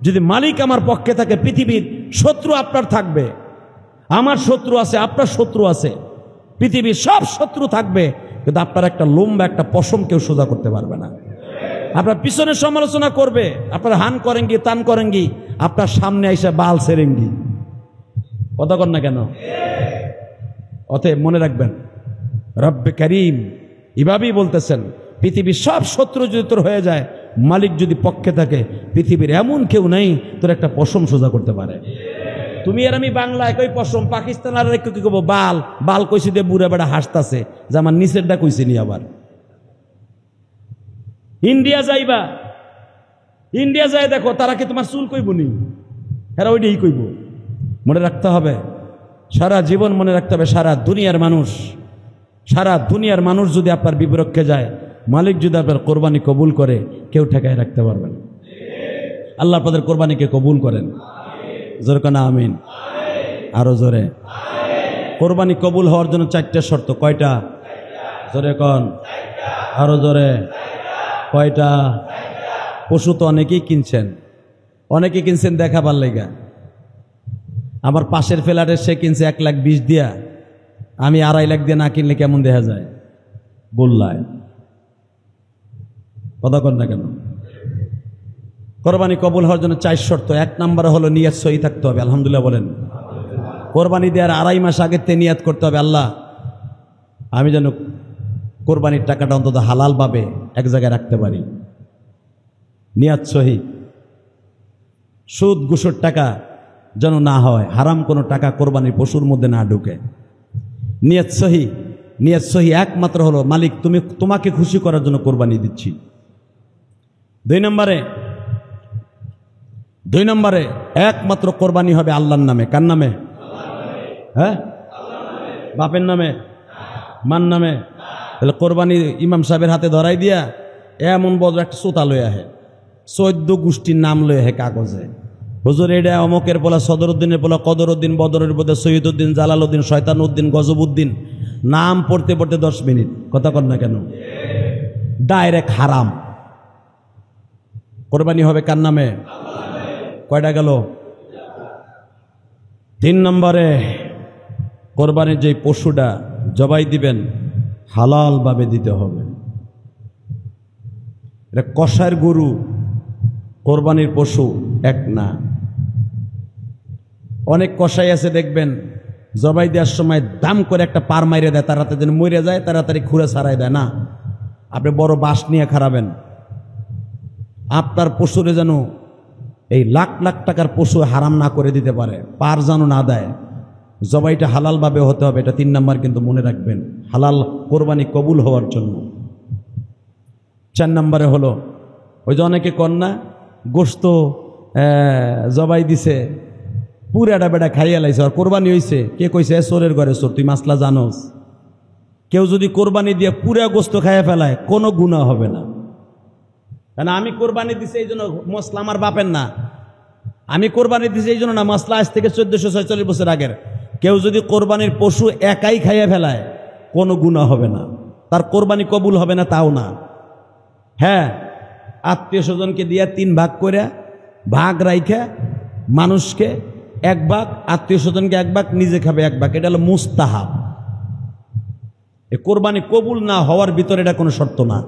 যদি মালিক আমার পক্ষে থাকে পৃথিবীর শত্রু আপনার থাকবে। আমার শত্রু আছে, আপনার শত্রু আছে, পৃথিবীর সব শত্রু থাকবে, কিন্তু আপনার একটা লোম বা একটা পশম কেউ সোজা করতে পারবে না। আপনার পিছনে সমালোচনা করবে, আপনার হান করেঙ্গি তান করেঙ্গি, আপনার সামনে এসে বাল সেরেঙ্গি। কথা কর না কেন? অতএব মনে রাখবেন, রব্বে করিম এভাবেই বলতেছেন, পৃথিবীর সব শত্রু যদি তোর হয়ে যায়, মালিক যদি পক্ষে থাকে, পৃথিবীর এমন কেউ নেই তোর একটা পশম সোজা করতে পারে। তুমি আর আমি বাংলায় কই পশম, পাকিস্তান আর কি কব বাল, বাল কইছি দিয়ে বুড়া বেড়া হাসতাছে যে আমার নিচেরটা কইছি নি। আবার ইন্ডিয়া যাইবা, ইন্ডিয়া যাই দেখো তারা কি তোমার চুল কইব নি? এরা ওইটাই কইব। মনে রাখতে হবে, সারা জীবন মনে রাখতে হবে, সারা দুনিয়ার মানুষ যদি আপনার বিপরক্ষে যায়, মালিক যদি আপনার কোরবানি কবুল করে, কেউ ঠেকায় রাখতে পারবে না। আল্লাহ আপনাদের কোরবানিকে কবুল করেন। জোরে কানা আমিন, আরো জোরে। কোরবানি কবুল হওয়ার জন্য 4টা শর্ত। কয়টা? জোরে কন, আরো জোরে। কয়টা? পশু তো অনেকেই কিনছেন দেখাবার লেগা। আমার পাশের ফ্ল্যাটে সে কিনছে 1,20,000 দিয়া, আমি 2.5 লাখ দিয়ে না কিনলে কেমন দেখা যায়? গোল্লায়। কথা কর না কেন? কোরবানি কবুল হওয়ার জন্য 4 শর্ত। 1 নম্বরে হলো নিয়ত সহি থাকতে হবে। আলহামদুলিল্লাহ বলেন। কোরবানি দেওয়ার 2.5 মাস আগের থেকে নিয়ত করতে হবে, আল্লাহ আমি যেন কোরবানির টাকাটা অন্তত হালাল ভাবে এক জায়গায় রাখতে পারি। নিয়ত সহি। সুদ ঘুষের টাকা যেন না হয়, হারাম কোনো টাকা কোরবানির পশুর মধ্যে না ঢুকে। নিয়ত সহি একমাত্র হলো মালিক তোমাকে খুশি করার জন্য কোরবানি দিচ্ছি। 2 নম্বরে একমাত্র কোরবানি হবে আল্লাহর নামে। কার নামে? হ্যাঁ, বাপের নামে, মান নামে। তাহলে কোরবানি ইমাম সাহেবের হাতে ধরাই দিয়া এমন বড় একটা সোতা লয়ে আহে, 14 গোষ্ঠীর নাম লয়ে আহে কাগজে। হুজুর এটা অমকের পোলা, সদরউদ্দিনের পোলা, কদরউদ্দিন, বদরের বোধে, শহীদউদ্দিন, জালালউদ্দিন, শয়তানউদ্দিন, গজবউদ্দিন, নাম পড়তে 10 মিনিট। কথা কর না কেন? ডাইরেক্ট হারাম। কোরবানি হবে কার নামে? কয়টা গেল? 3 নম্বরে কোরবানির যে পশুটা জবাই দিবেন, হালাল ভাবে দিতে হবে। এটা কষার গরু কোরবানির পশু এক না। অনেক কষাই আছে দেখবেন জবাই দেওয়ার সময় দাম করে একটা পার মাইরে দেয়, তাড়াতাড়ি যেন মরে যায়, তাড়াতাড়ি খুঁড়ে ছাড়াই দেয়। না, আপনি বড় বাঁশ নিয়ে খারাবেন, আপনার পশুরে যেন এই লাখ লাখ টাকার পশু হারাম না করে দিতে পারে, পার যেন না দেয়। জবাইটা হালালভাবে হতে হবে, এটা 3 নম্বর কিন্তু মনে রাখবেন, হালাল কোরবানি কবুল হওয়ার জন্য। 4 নম্বরে হলো ওই যে অনেকে কন্যা গোস্ত জবাই দিছে, পুরাটা বেটা খাইয়া লাইছে, আর কোরবানি হয়েছে। কে কইছে? চোরের ঘরে চোর, তুই মাসলা জানোস? কেউ যদি কোরবানি দিয়ে পুরা গোস্ত খাইয়া ফেলায়, কোনো গুনাহ হবে না। কারণ আমি কোরবানি দিছি এই জন্য মশলা আমার বাপের না, আমি কোরবানি দিছি এই জন্য না, মশলা আজ থেকে 1446 বছর আগের। কেউ যদি কোরবানির পশু একাই খাইয়া ফেলায়, কোনো গুনাহ হবে না, তার কোরবানি কবুল হবে না তাও না। হ্যাঁ, আত্মীয় স্বজনকে দিয়া 3 ভাগ করে, ভাগ রাইখা মানুষকে 1 ভাগ, আত্মীয় স্বজনকে 1 ভাগ, নিজে খাবে 1 ভাগ। এটা হলো মুস্তাহাব। এ কোরবানি কবুল না হওয়ার ভিতরে এটা কোনো শর্ত না।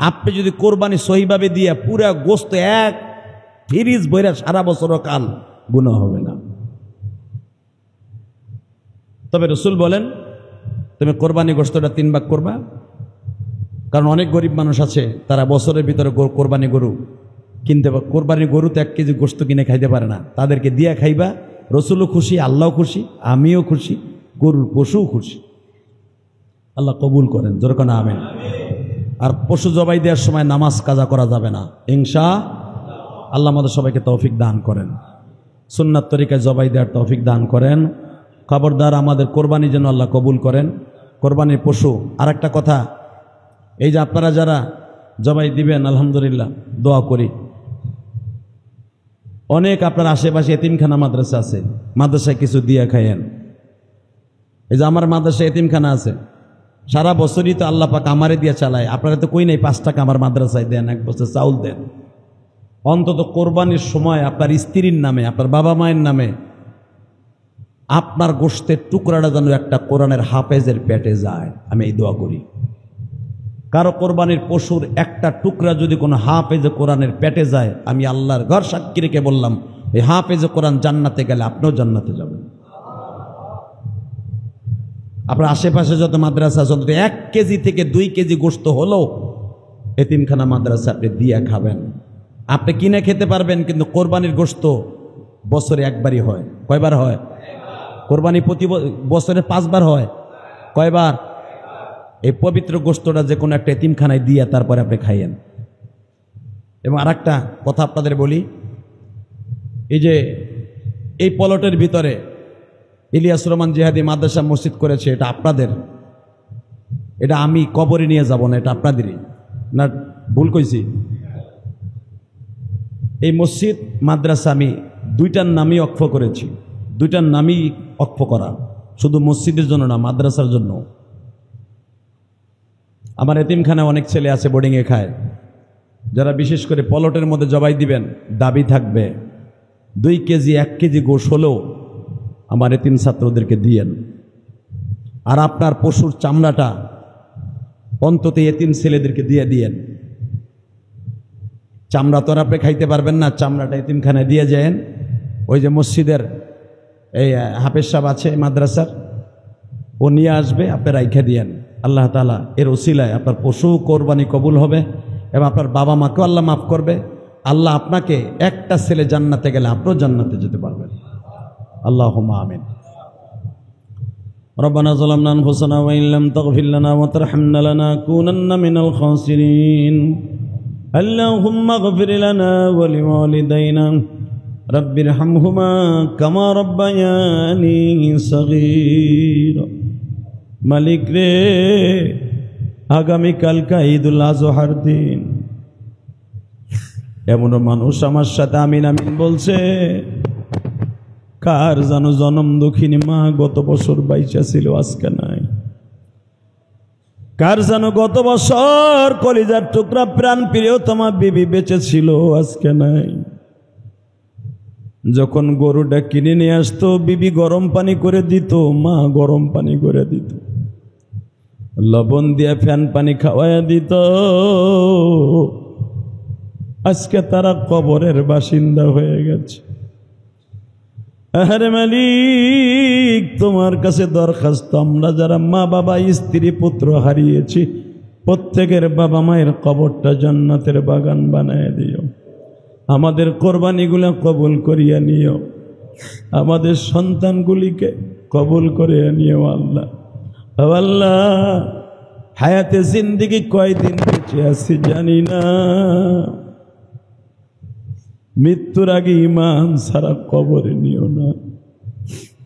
আপনি যদি কোরবানি সহিভাবে দিয়ে পুরা গোস্ত এক ফিরিজ বইরা সারা বছরও কাল, গুনাহ হবে না। তবে রসুল বলেন তুমি কোরবানি গোস্তটা 3 ভাগ করবা, কারণ অনেক গরিব মানুষ আছে তারা বছরের ভিতরে কোরবানি গরু কিনতে, কোরবানি গরুতে 1 কেজি গোস্ত কিনে খাইতে পারে না, তাদেরকে দিয়া খাইবা। রসুলও খুশি, আল্লাহও খুশি, আমিও খুশি, গরুর পশুও খুশি। আল্লাহ কবুল করেন, জোরে কোন আমিন। আর পশু জবাই দেওয়ার সময় নামাজ কাজা করা যাবে না, ইনশাআল্লাহ। আমাদের সবাইকে তৌফিক দান করেন, সুন্নাত তরিকায় জবাই দেওয়ার তৌফিক দান করেন। খবরদার আমাদের কোরবানি যেন আল্লাহ কবুল করেন, কোরবানির পশু। আর একটা কথা, এই যে আপনারা যারা জবাই দিবেন, আলহামদুলিল্লাহ দোয়া করি, অনেক আপনার আশেপাশে এতিমখানা মাদ্রাসা আছে, মাদ্রাসায় কিছু দিয়ে খাইয়েন। এই যে আমার মাদ্রাসায় এতিমখানা আছে, সারা বছরই তো আল্লাহ পাক আমারে দিয়ে চালায়। আপনারা তো কই নাই 5 টাকা আমার মাদ্রাসায় দেন, 1 বছর চাউল দেন। অন্তত কোরবানির সময় আপনার স্ত্রীর নামে, আপনার বাবা মায়ের নামে আপনার গোশতের টুকরাটা যেন একটা কোরআনের হাফেজের পেটে যায়, আমি এই দোয়া করি। কারো কোরবানির পশুর একটা টুকরা যদি কোনো হাফেজে কোরআনের পেটে যায়, আমি আল্লাহর ঘর সাক্ষী রেখে বললাম, এই হাফেজে কোরআন জান্নাতে গেলে আপনিও জান্নাতে যাবেন। আপনার আশেপাশে যত মাদ্রাসা আছে, 1 কেজি থেকে 2 কেজি গোশত হলেও এতিমখানা মাদ্রাসা আপনি দিয়ে খাবেন। আপনি কিনে খেতে পারবেন, কিন্তু কোরবানির গোশত বছরে একবারই হয়। কয়বার হয়? কোরবানি প্রতি বছরে 5 বার হয়। কয়বার? এই পবিত্র গোশতটা যে কোনো একটা এতিমখানায় দিয়ে তারপরে আপনি খাইয়েন। এবং আর একটা কথা আপনাদের বলি, এই যে এই পলটের ভিতরে ইলিয়াস রহমান জিহাদি মাদ্রাসা মসজিদ করেছে, এটা আপনাদের। এটা আমি কবরে নিয়ে যাব না, এটা আপনাদেরই। না ভুল কইছি? এই মসজিদ মাদ্রাসা আমি 2টার নামই অক্ষ করেছি। 2টার নামই অক্ষ করা, শুধু মসজিদের জন্য না, মাদ্রাসার জন্য। আমার এতিমখানায় অনেক ছেলে আছে বোর্ডিংয়ে খায়, যারা বিশেষ করে পলটের মধ্যে জবাই দিবেন, দাবি থাকবে 2 কেজি 1 কেজি গোশ হলেও আমার এতিম ছাত্রদেরকে দিয়েন। আর আপনার পশুর চামড়াটা অন্তত এতিম ছেলেদেরকে দিয়ে দিয়েন। চামড়া তো আর আপনি খাইতে পারবেন না, চামড়াটা এতিমখানায় দিয়ে যান। ওই যে মসজিদের এই হাফেজ সাহেব আছে মাদ্রাসার, ও নিয়ে আসবে, আপনি রাইখা দিয়েন। আল্লাহ তাআলা এর ওসিলায় আপনার পশু কোরবানি কবুল হবে এবং আপনার বাবা মাকেও আল্লাহ মাফ করবে। আল্লাহ আপনাকে একটা ছেলে জান্নাতে গেলে আপনিও জান্নাতে যেতে পারবেন। আল্লাহুম্মা আমিন। ربنا ظلمنا أنفسنا وإن لم تغفر لنا وترحمنا لنكونن من الخاسرين اللهم اغفر لنا ولوالدينا رب ارحمهما كما ربياني صغيرا মালিক রে, আগামীকালকা ঈদুল আজহার দিন এমন মানুষ আমার সাথে আমিন আমিন বলছে, কার যেন জনম দুঃখিনী মা গত বছর বাইচা ছিল, আজকে নাই। কার যেন গত বছর কলিজার টুকরা প্রাণ প্রিয়তমা বিবি বেঁচে ছিল, আজকে নাই। যখন গরুটা কিনে নিয়ে আসতো, বিবি গরম পানি করে দিত, মা গরম পানি করে দিত, লবণ দিয়ে ফ্যান পানি খাওয়াইয়া দিত। আজকে তারা কবরের বাসিন্দা হয়ে গেছে। আরে মালিক, তোমার কাছে দরখাস্ত, আমরা যারা মা বাবা স্ত্রী পুত্র হারিয়েছি, প্রত্যেকের বাবা মায়ের কবরটা জান্নাতের বাগান বানায় দিও। আমাদের কোরবানিগুলো কবুল করিয়া নিও, আমাদের সন্তানগুলিকে কবুল করিয়া নিও। আল্লাহ আল্লাহ, হায়াতে জিন্দেগি কয়দিন বেঁচে আছি জানি না, মৃত্যুর আগে ঈমান ছাড়া কবরে নিও না,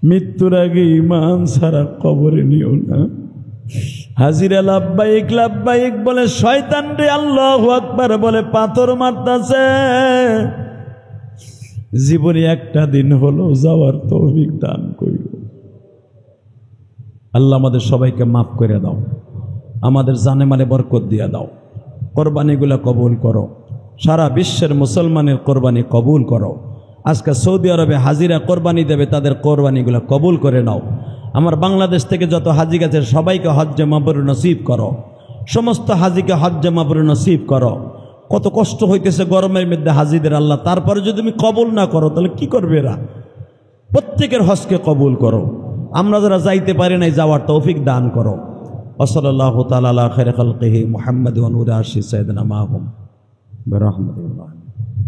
মৃত্যুর আগে ঈমান ছাড়া কবরে নিও না। হাজিরা লাব্বাইক লাব্বাইক বলে শয়তান রে আল্লাহু আকবার বলে পাথর মারতাছে। জীবনে একটা দিন হলো যাওয়ার তৌফিক দান কইরো। আল্লাহ আমাদের সবাইকে মাফ করে দাও, আমাদের জানে মালে বরকত দিয়া দাও, কোরবানিগুলো কবুল করো, সারা বিশ্বের মুসলমানের কোরবানি কবুল করো। আজকে সৌদি আরবে হাজিরা কোরবানি দেবে, তাদের কোরবানিগুলো কবুল করে নাও। আমার বাংলাদেশ থেকে যত হাজি গেছে সবাইকে হজ্জে মাবরুর নসিব করো, সমস্ত হাজিকে হজ্জে মাবরুর নসিব করো। কত কষ্ট হইতেছে গরমের মধ্যে হাজিদের, আল্লাহ তারপরে যদি তুমি কবুল না করো তাহলে কি করবে এরা? প্রত্যেকের হজকে কবুল করো। আমরা যারা যাইতে পারি নাই, যাওয়ার তৌফিক দান করো। ওয়াসাল্লাল্লাহু তাআলা আলা খায়রি খালকিহি মুহাম্মাদ ওয়া নূরি আরশি সাইয়্যিদিনা মাহুম বিরহমাতিল্লাহ।